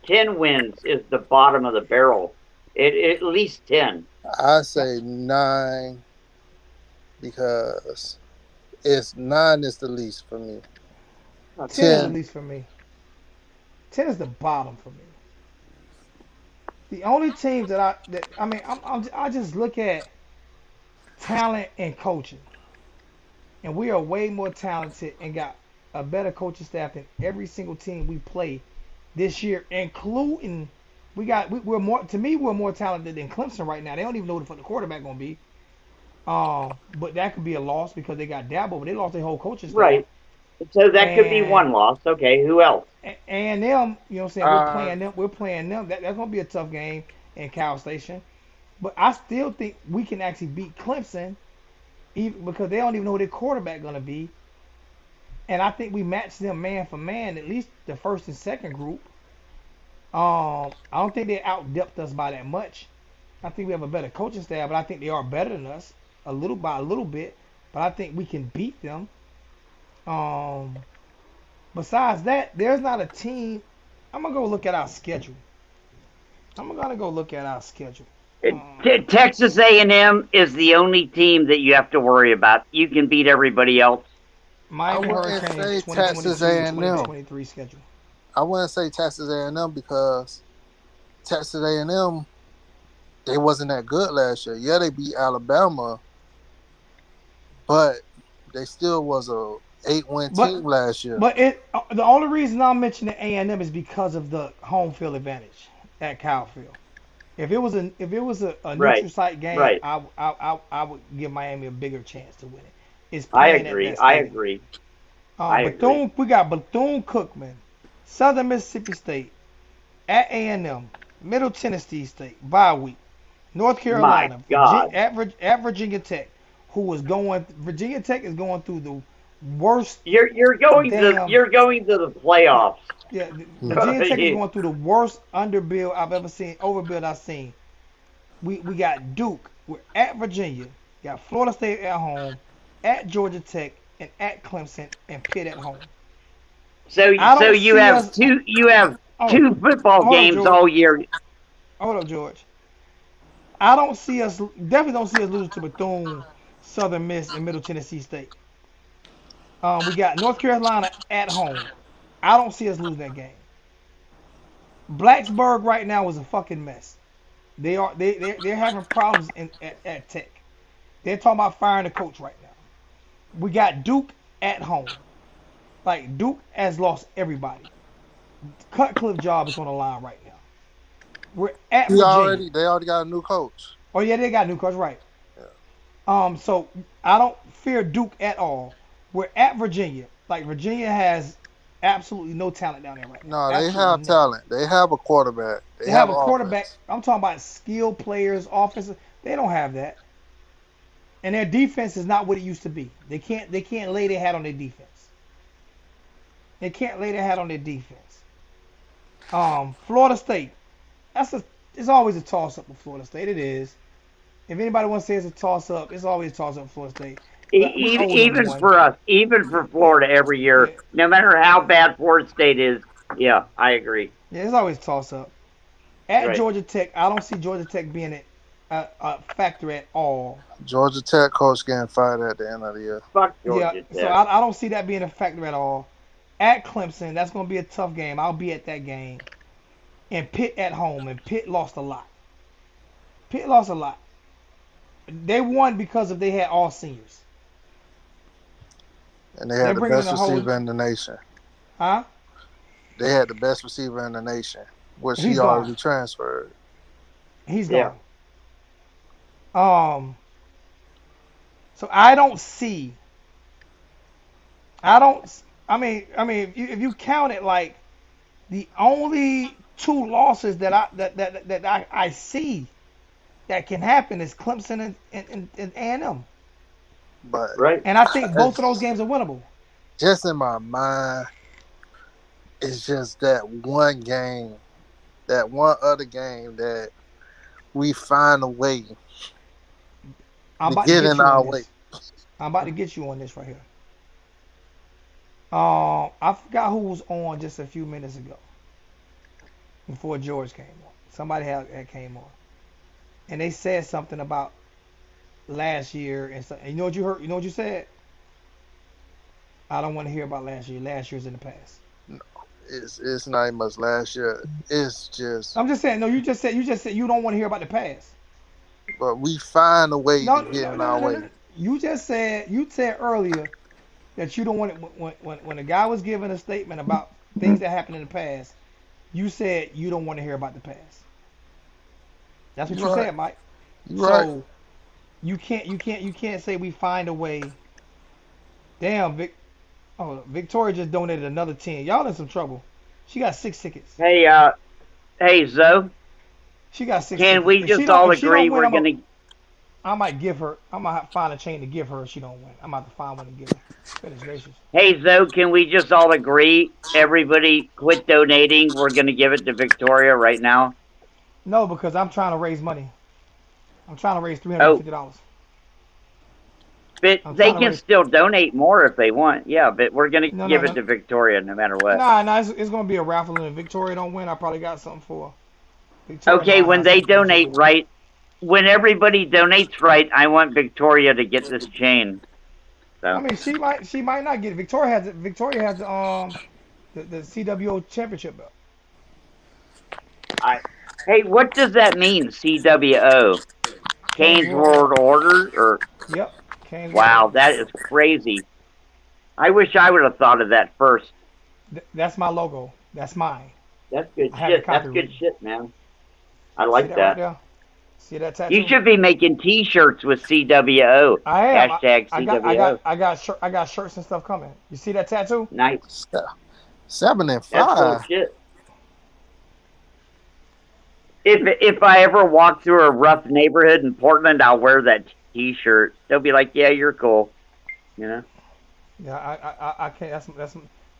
10 wins is the bottom of the barrel. At least 10. I say 9 because 9 is the least for me. 10 is the least for me. 10 is the bottom for me. The only teams that I just look at talent and coaching, and we are way more talented and got a better coaching staff than every single team we play this year, including we're more, to me, we're more talented than Clemson right now. They don't even know what the quarterback gonna be. But that could be a loss because they got Dabo, but they lost their whole coaching staff. Right. So that could be one loss. Okay, who else? And them, you know what I'm saying? We're playing them. That's gonna be a tough game in Cal Station. But I still think we can actually beat Clemson, even because they don't even know who their quarterback gonna be. And I think we match them man for man, at least the first and second group. I don't think they out-depth us by that much. I think we have a better coaching staff, but I think they are better than us a little bit. But I think we can beat them. Besides that, there's not a team. I'm gonna go look at our schedule. Texas A&M is the only team that you have to worry about. You can beat everybody else. Miami I wouldn't Hurricanes say Texas 2022 A&M. 2023 schedule. I wouldn't say Texas A&M because Texas A&M, they wasn't that good last year. Yeah, they beat Alabama, but they still was a 8-win team last year. But the only reason I'm mentioning A&M is because of the home field advantage at Cal Field. If it was a neutral site game, right. I would give Miami a bigger chance to win it. I agree. We got Bethune-Cookman, Southern Mississippi State, at A&M, Middle Tennessee State, bye week, North Carolina, at Virginia Tech, Virginia Tech is going through the worst. You're going to the playoffs. Yeah, Virginia Tech is going through the worst overbuild I've seen. We got Duke. We're at Virginia. Got Florida State at home, at Georgia Tech, and at Clemson, and Pitt at home. So you have two football games all year. Hold up, George. I definitely don't see us losing to Bethune, Southern Miss, and Middle Tennessee State. We got North Carolina at home. I don't see us losing that game. Blacksburg right now is a fucking mess. They're having problems at Tech. They're talking about firing the coach right now. We got Duke at home. Like, Duke has lost everybody. Cutcliffe job is on the line right now. We're at Virginia. They already got a new coach. Oh yeah, they got a new coach, right? Yeah. So I don't fear Duke at all. We're at Virginia. Like, Virginia has absolutely no talent down there right now. No, they have talent. They have a quarterback. They have a quarterback. I'm talking about skilled players, offensive. They don't have that. And their defense is not what it used to be. They can't lay their hat on their defense. Florida State. It's always a toss up with Florida State. It is. If anybody wants to say it's a toss up, it's always a toss up with Florida State. Even for us, even for Florida every year, no matter how bad Florida State is, yeah, I agree. Yeah, it's always a toss up. At Georgia Tech, I don't see Georgia Tech being a factor at all. Georgia Tech coach getting fired at the end of the year. Fuck Georgia Tech. So I don't see that being a factor at all. At Clemson, that's going to be a tough game. I'll be at that game. and Pitt at home, and Pitt lost a lot. Pitt lost a lot. They won because they had all seniors. And they They're had the bringing best the whole, receiver in the nation. huh? They had the best receiver in the nation, which He's he gone. already transferred. He's Yeah. gone. So I don't see. I don't. I mean, if you count it, like the only two losses that I see that can happen is Clemson and A&M, But Right. and I think both of those games are winnable. just in my mind, it's just that one game, that one other game that we find a way I'm to about to get get in you our on way. this. I'm about to get you on this right here. I forgot who was on just a few minutes ago before George came on. Somebody had came on, and they said something about last year and so. And you know what you heard? You know what you said? I don't want to hear about last year. Last year's in the past. It's not even much last year. It's just, I'm just saying. No, you just said you don't want to hear about the past. but we find a way No, to get no, in no, our no, way. no. You said earlier that you don't want it when a guy was giving a statement about things that happened in the past. You said you don't want to hear about the past. That's what You're you right. said, Mike. You're right. So you can't say we find a way. Damn, Victoria just donated another 10. Y'all in some trouble. She got 6 tickets. Hey, Zoe, She got 6 can tickets. we just all agree we're gonna? I might give her. I'm gonna find a chain to give her if she don't win. I'm about to find one and give her. Goodness gracious. Hey, Zoe, can we just all agree? Everybody quit donating. We're gonna give it to Victoria right now. No, because I'm trying to raise money. I'm trying to raise Oh, $350. but I'm they trying to can raise. still donate more if they want. Yeah, but we're gonna No, no, give it no. to Victoria no matter what. Nah. It's gonna be a raffle, and if Victoria don't win, I probably got something for her. Victoria know Okay, I when have they something for her. She donate win. right, when everybody donates right, I want Victoria to get this chain. I So, mean, she might not get it. Victoria has the CWO championship belt. hey, what does that mean? CWO, Canes Canes World Order. World Order, or Yep. Canes World wow, Order. that is crazy. I wish I would have thought of that first. That's my logo. That's mine. That's good I have the shit. That's good copywritten. shit, man. I See like that right that. there? See that You tattoo? should be making T-shirts with CWO. I am. Hashtag CWO. I got shirts and stuff coming. You see that tattoo? Nice. 7 and That's cool 5. shit. If I ever walk through a rough neighborhood in Portland, I'll wear that T-shirt. They'll be like, "Yeah, you're cool," you know. Yeah, I can't.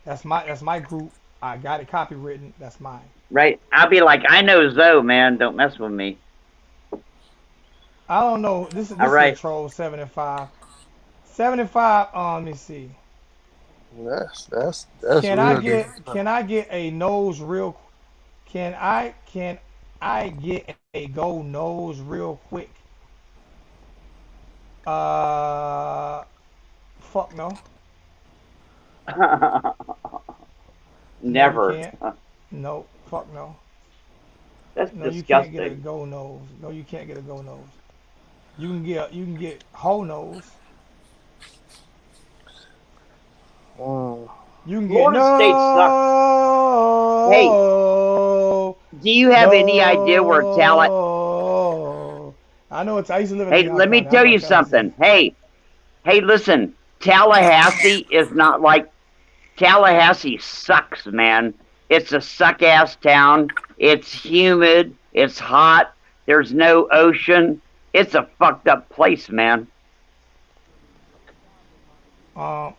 That's my group. I got it copywritten. That's mine. Right? I'll be like, "I know Zoe, man. Don't mess with me." I don't know. This All is a right. troll 7 and 5. 7 and 5. Let me see. That's Can real I good. can I get a nose real? Can I get a go nose real quick? Fuck no. Never. No, you can't. No, fuck no. That's No, you can't get a disgusting. go nose. No, you can't get a go nose. You can get whole nose. Mm. You can get Florida State sucks. Hey, no. do you have any idea where Tallahassee? No. I know it's. I used to live in Hey, Leon let me County. I tell know you Tallahassee is. something. Hey, listen. Tallahassee is not like Tallahassee sucks, man. It's a suck ass town. It's humid. It's hot. There's no ocean. It's a fucked up place, man.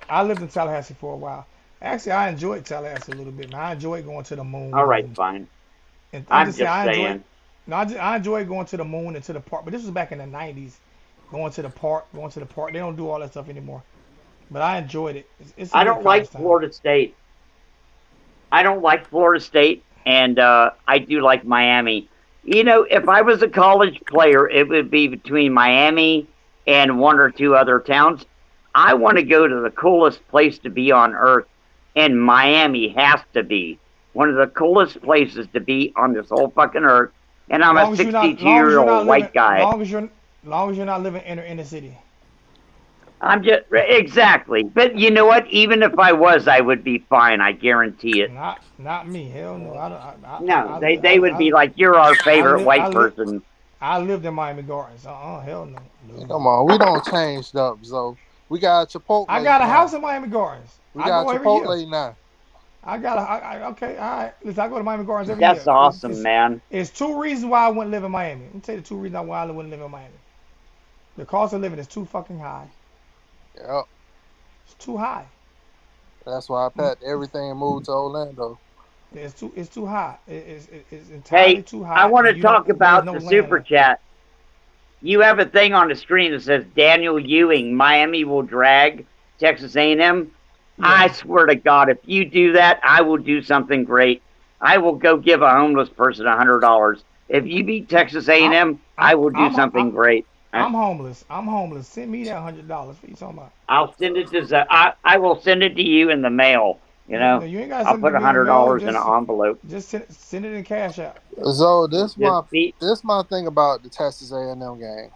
I lived in Tallahassee for a while. Actually, I enjoyed Tallahassee a little bit. Man. I enjoyed going to the All moon, right, fine. and I'm I'm just saying just I enjoyed. saying. No, I enjoyed going to the moon and to the park. But this was back in the '90s. Going to the park. They don't do all that stuff anymore. But I enjoyed it. It's a I good don't like college town. Florida State. I don't like Florida State, and I do like Miami. You know, if I was a college player, it would be between Miami and one or two other towns. I want to go to the coolest place to be on earth, and Miami has to be. one of the coolest places to be on this whole fucking earth. And I'm a Long as you're not, 62-year-old white guy. long as you're not living in the city. I'm just exactly. But you know what? Even if I was, I would be fine. I guarantee it. Not me. Hell no. No, they would be like, you're our favorite white person. I lived in Miami Gardens. Hell no. Come on, we don't change up, so we got Chipotle. I got a house in Miami Gardens. We got Chipotle now. Okay, all right. Listen, I go to Miami Gardens every year. That's awesome, it's, man. It's 2 reasons why I wouldn't live in Miami. Let me tell you the 2 reasons why I wouldn't live in Miami. The cost of living is too fucking high. Yep. It's too high. That's why I packed everything and moved to Orlando. It's too high. It's entirely too high. I want to talk about the super chat. You have a thing on the screen that says Daniel Ewing, Miami will drag Texas A&M. Yeah. I swear to God, if you do that, I will do something great. I will go give a homeless person $100. If you beat Texas A&M, I will do something great. I'm homeless. Send me that $100. What are you talking about? I'll send it to I will send it to you in the mail. You know, no, you ain't gotta I'll put $100 in an envelope. Just send it in cash out. So this my thing about the Texas A&M game,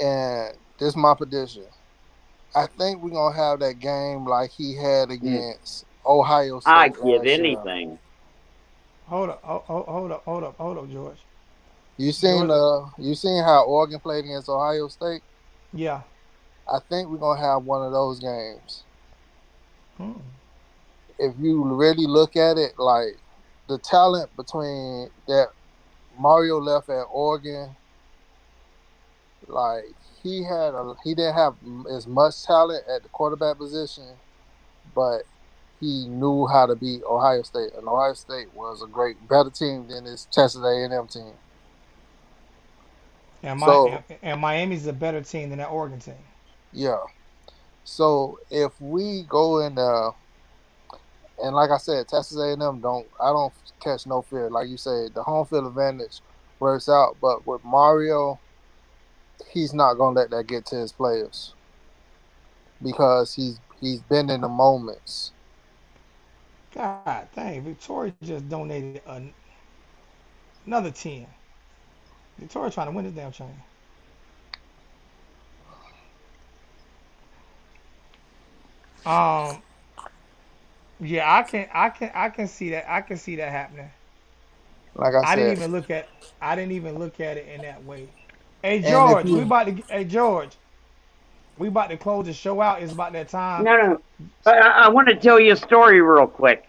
and this my prediction. I think we're gonna have that game like he had against Ohio State. I'd give anything. Hold up, George. You seen how Oregon played against Ohio State? Yeah. I think we're gonna have one of those games. If you really look at it, like the talent between that Mario left at Oregon, like he didn't have as much talent at the quarterback position, but he knew how to beat Ohio State, and Ohio State was a better team than this Texas A&M team. And Miami's a better team than that Oregon team. Yeah. So if we go in and like I said, Texas A&M I don't catch no fear. Like you said, the home field advantage works out. But with Mario, he's not gonna let that get to his players because he's been in the moments. God dang, Victoria just donated another 10. Victoria trying to win this damn chain. Yeah, I can see that. I can see that happening. Like I said, I didn't even look at it in that way. Hey George, we about to close the show out. It's about that time. No. I want to tell you a story real quick.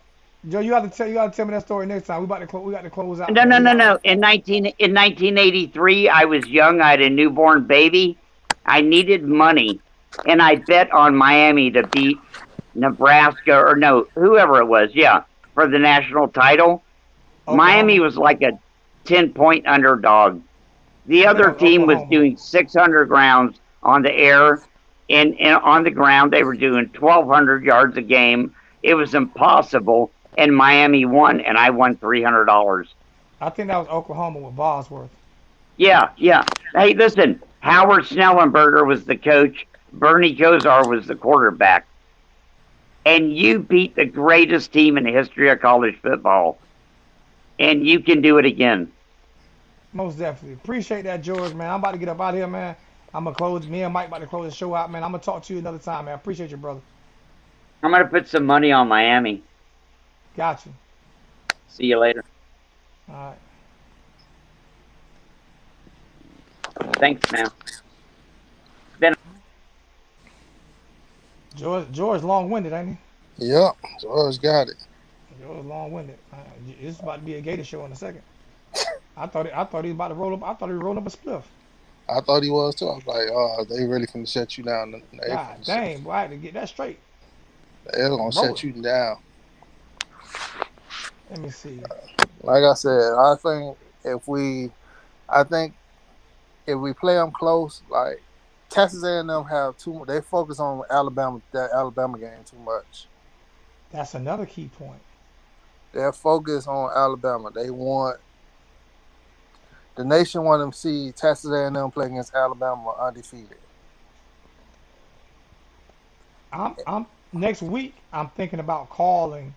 Joe, you got to tell me that story next time. We got to close out. No. In 1983, I was young. I had a newborn baby. I needed money, and I bet on Miami to beat Nebraska or no, whoever it was. Yeah, for the national title. Miami was like a 10-point underdog. The other team was doing 600 rounds on the air, and on the ground they were doing 1,200 yards a game. It was impossible. And Miami won, and I won $300. I think that was Oklahoma with Bosworth. Yeah. Hey, listen, Howard Snellenberger was the coach. Bernie Kosar was the quarterback. And you beat the greatest team in the history of college football. And you can do it again. Most definitely. Appreciate that, George, man. I'm about to get up out of here, man. Me and Mike about to close the show out, man. I'm going to talk to you another time, man. I appreciate you, brother. I'm going to put some money on Miami. Got you. See you later. All right. Thanks, man. George long-winded, ain't he? Yep, George got it. George long-winded. This is about to be a Gator show in a second. I thought he was about to roll up. I thought he was rolling up a spliff. I thought he was too. I was like, oh, they really finna shut you down. God dang, boy, I had to get that straight. They're gonna shut you down. Let me see. Like I said, I think if we play them close, like Texas A&M have too. They focus on that Alabama game too much. That's another key point. They're focused on Alabama. The nation want to see Texas A&M play against Alabama undefeated. I'm next week. I'm thinking about calling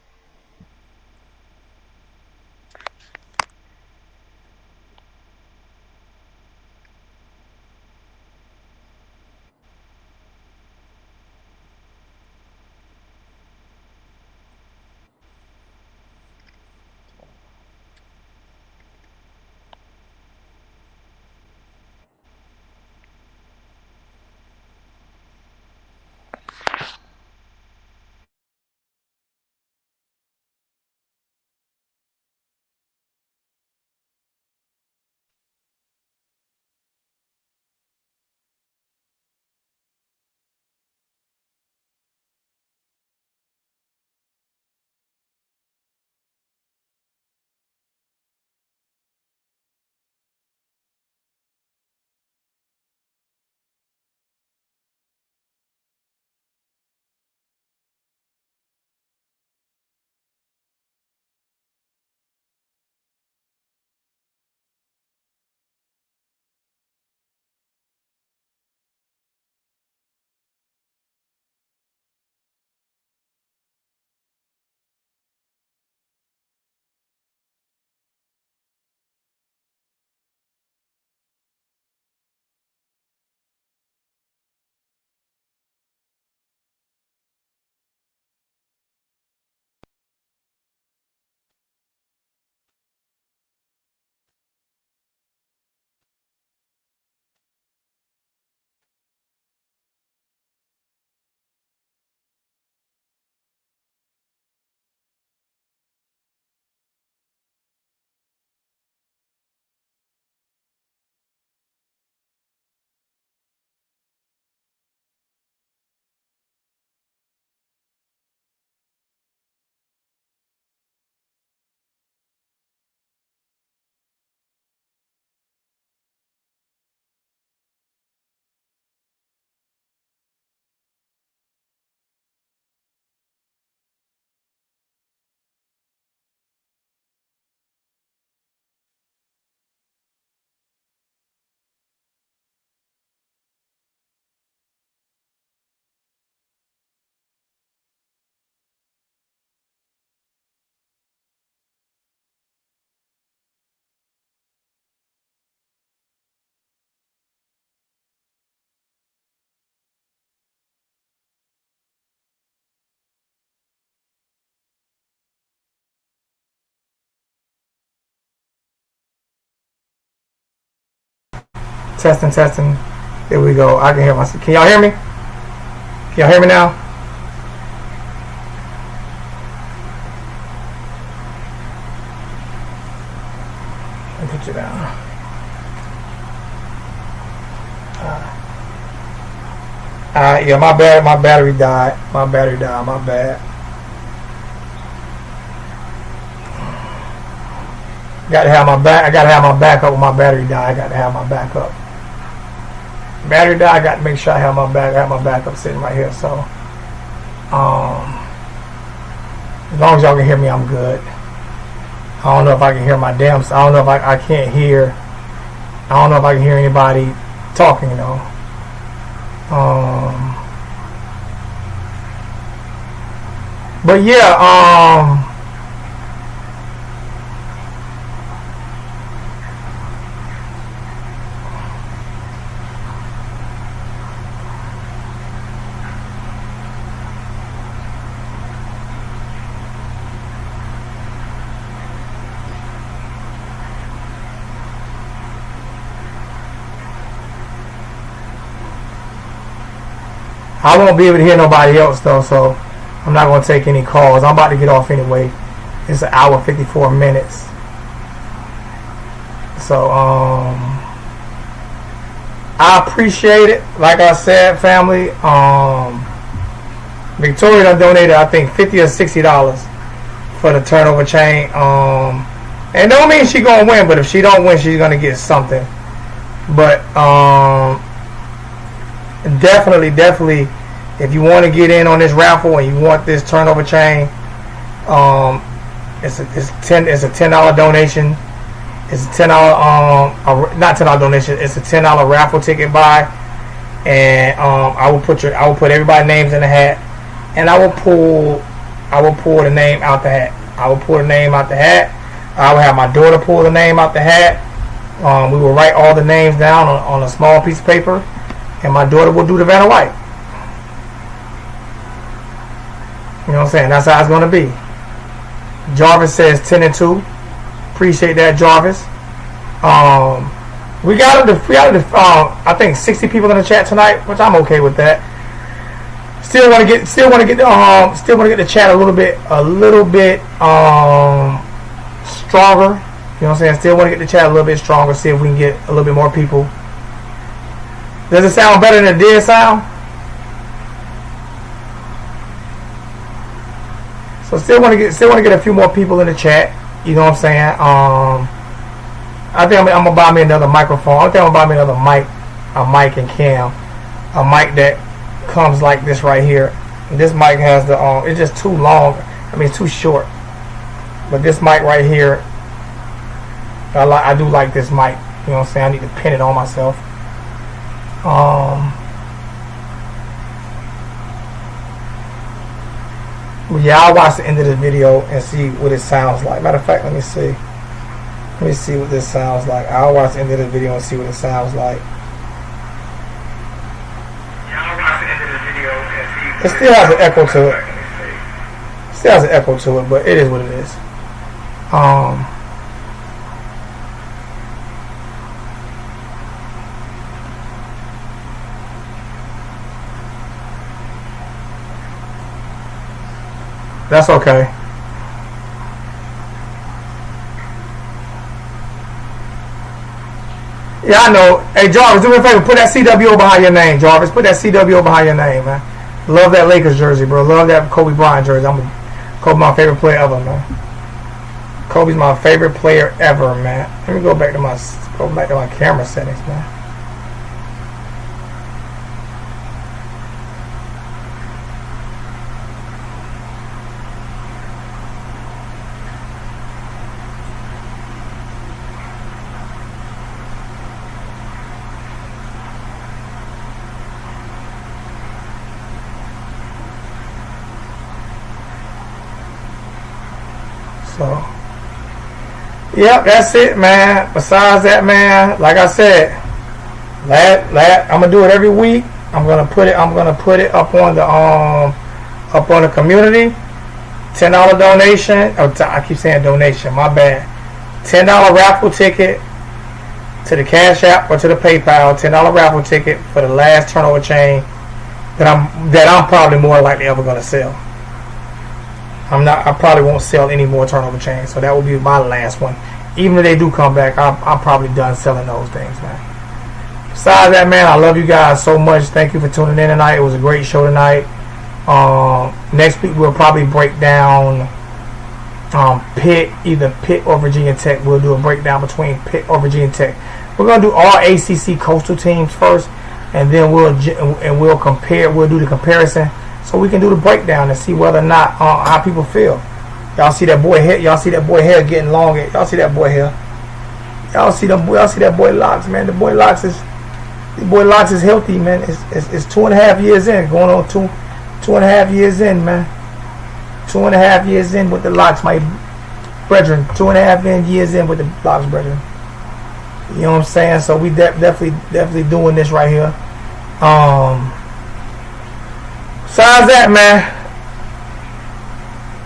Testing, testing. There we go. I can hear myself. Can y'all hear me? Can y'all hear me now? Let me put you down. Yeah, my battery died. My battery died. My bad. Gotta have my back. I gotta have my backup when my battery die. I gotta have my backup. Battery die. I got to make sure I have my back. I have my backup sitting right here. So, as long as y'all can hear me, I'm good. I don't know if I can hear my damn. I don't know if I can't hear. I don't know if I can hear anybody talking. You know. But yeah. I won't be able to hear nobody else though, so I'm not going to take any calls. I'm about to get off anyway. It's an hour 54 minutes. So I appreciate it. Like I said, family, Victoria done donated I think $50 or $60 for the turnover chain. And don't mean she gonna win, but if she don't win, she's gonna get something. But definitely, if you want to get in on this raffle and you want this turnover chain, it's a $10 donation. It's a $10 not $10 donation. It's a $10 raffle ticket buy, and I will put everybody's names in the hat, and I will pull the name out the hat. I will pull the name out the hat. I will have my daughter pull the name out the hat. We will write all the names down on a small piece of paper, and my daughter will do the Vanna White. You know what I'm saying? That's how it's going to be. Jarvis says 10-2. Appreciate that, Jarvis. We got I think 60 people in the chat tonight, which I'm okay with that. Still want to get the chat a little bit stronger. You know what I'm saying? Still want to get the chat a little bit stronger. See if we can get a little bit more people. Does it sound better than it did sound? So still want to get a few more people in the chat. You know what I'm saying? I think I'm gonna buy me another microphone. I think I'm gonna buy me another mic, a mic and cam, a mic that comes like this right here. And this mic has the it's just too long. I mean, it's too short. But this mic right here, I do like this mic. You know what I'm saying? I need to pin it on myself. Yeah, I'll watch the end of this video and see what it sounds like. Matter of fact, let me see. Let me see what this sounds like. I'll watch the end of the video and see what it sounds like. It still has an echo to it. Still has an echo to it, but it is what it is. That's okay. Yeah, I know. Hey, Jarvis, do me a favor. Put that CWO behind your name, Jarvis. Put that CWO behind your name, man. Love that Lakers jersey, bro. Love that Kobe Bryant jersey. Kobe's my favorite player ever, man. Kobe's my favorite player ever, man. Let me go back to my camera settings, man. So, yep, that's it, man. Besides that, man, like I said, I'm gonna do it every week. I'm gonna put it up on the community. $10 donation. Oh, I keep saying donation. My bad. $10 raffle ticket. to the Cash App or to the PayPal, $10 raffle ticket for the last turnover chain that I'm probably more likely ever gonna sell. I probably won't sell any more turnover chains, so that will be my last one. Even if they do come back, I'm probably done selling those things, man. Besides that, man, I love you guys so much. Thank you for tuning in tonight. It was a great show tonight. Next week we'll probably break down either Pitt or Virginia Tech. We'll do a breakdown between Pitt or Virginia Tech. We're gonna do all ACC coastal teams first, and then we'll compare. We'll do the comparison so we can do the breakdown and see whether or not how people feel. Y'all see that boy hair? Y'all see that boy hair getting longer? Y'all see that boy hair? Y'all see that boy locks, man? The boy locks is healthy, man. It's 2.5 years in, going on 2.5 years in, man. 2.5 years in with the locks, my brethren. 2.5 years in with the locks, brethren. You know what I'm saying? So we definitely doing this right here. Besides that, man,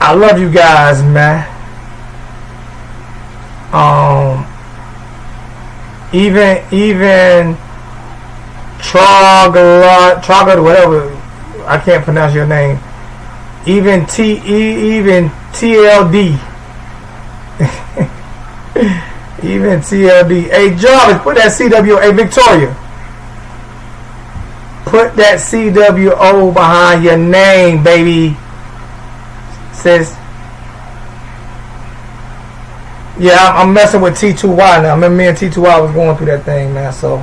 I love you guys, man. Even Troglot, whatever, I can't pronounce your name. Even TLD. Even TLD. Hey, Jarvis, put that CWO. Hey, Victoria, put that CWO behind your name, baby. Sis. Yeah, I'm messing with T2Y now. Remember me and T2Y was going through that thing, man. So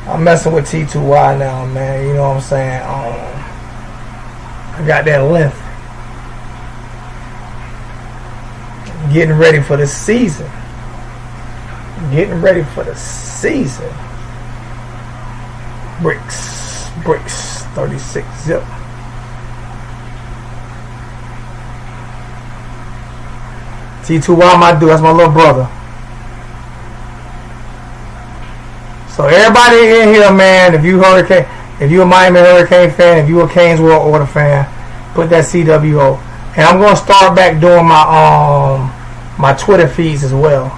I'm messing with T2Y now, man. You know what I'm saying? I got that length. Getting ready for the season. Getting ready for the season. Bricks, 36 zip. T2Y, my dude, that's my little brother. So everybody in here, man, if you a Miami Hurricane fan, if you a Canes World Order fan, put that CWO. And I'm gonna start back doing my Twitter feeds as well.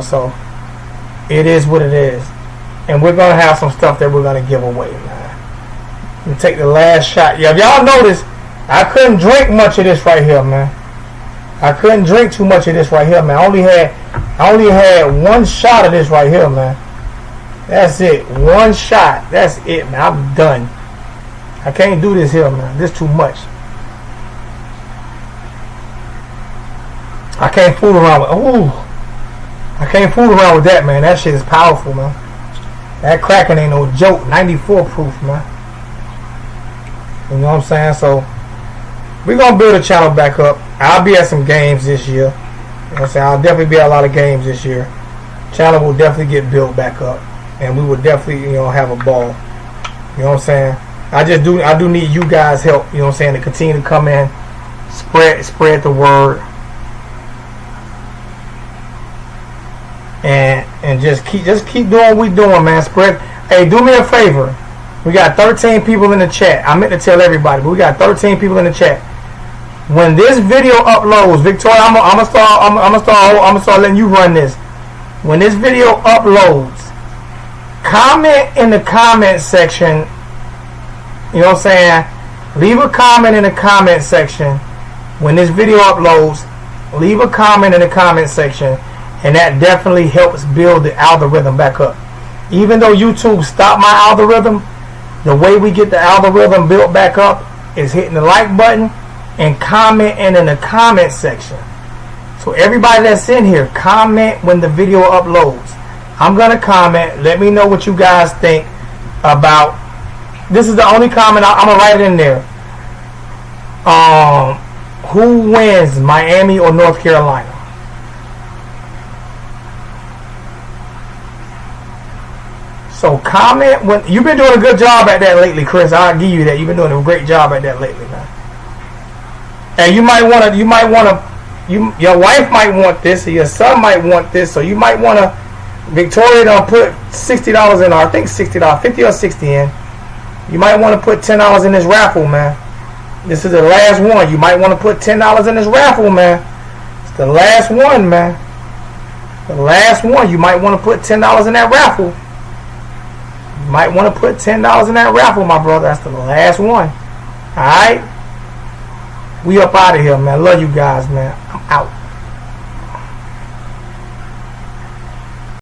So it is what it is. And we're gonna have some stuff that we're gonna give away, man. And take the last shot. Yeah, if y'all notice, I couldn't drink much of this right here, man. I couldn't drink too much of this right here, man. I only had one shot of this right here, man. That's it. One shot. That's it, man. I'm done. I can't do this here, man. This too much. I can't fool around with. I can't fool around with that, man. That shit is powerful, man. That cracking ain't no joke. 94 proof, man. You know what I'm saying? So we're gonna build a channel back up. I'll be at some games this year. You know what I'm saying? I'll definitely be at a lot of games this year. Channel will definitely get built back up, and we will definitely, have a ball. You know what I'm saying? I do need you guys' help. You know what I'm saying? To continue to come in, spread the word, and just keep doing what we doing, man. Spread. Hey, do me a favor. We got 13 people in the chat. I meant to tell everybody, but we got 13 people in the chat. When this video uploads, Victoria, I'm gonna start letting you run this. When this video uploads, comment in the comment section. You know what I'm saying? Leave a comment in the comment section. When this video uploads, leave a comment in the comment section, and that definitely helps build the algorithm back up. Even though YouTube stopped my algorithm, the way we get the algorithm built back up is hitting the like button and commenting in the comment section. So everybody that's in here, comment when the video uploads. I'm going to comment. Let me know what you guys think about. This is the only comment. I'm going to write it in there. Who wins, Miami or North Carolina? So comment when you've been doing a good job at that lately, Chris. I'll give you that. You've been doing a great job at that lately, man. And your wife might want this, or your son might want this, so you might want to. Victoria done put $60 in, or I think $60, 50 or 60 in. You might want to put $10 in this raffle, man. This is the last one. You might want to put $10 in this raffle, man. It's the last one, man. The last one. You might want to put $10 in that raffle. You might want to put $10 in that raffle, my brother. That's the last one. Alright? We up out of here, man. Love you guys, man. I'm out.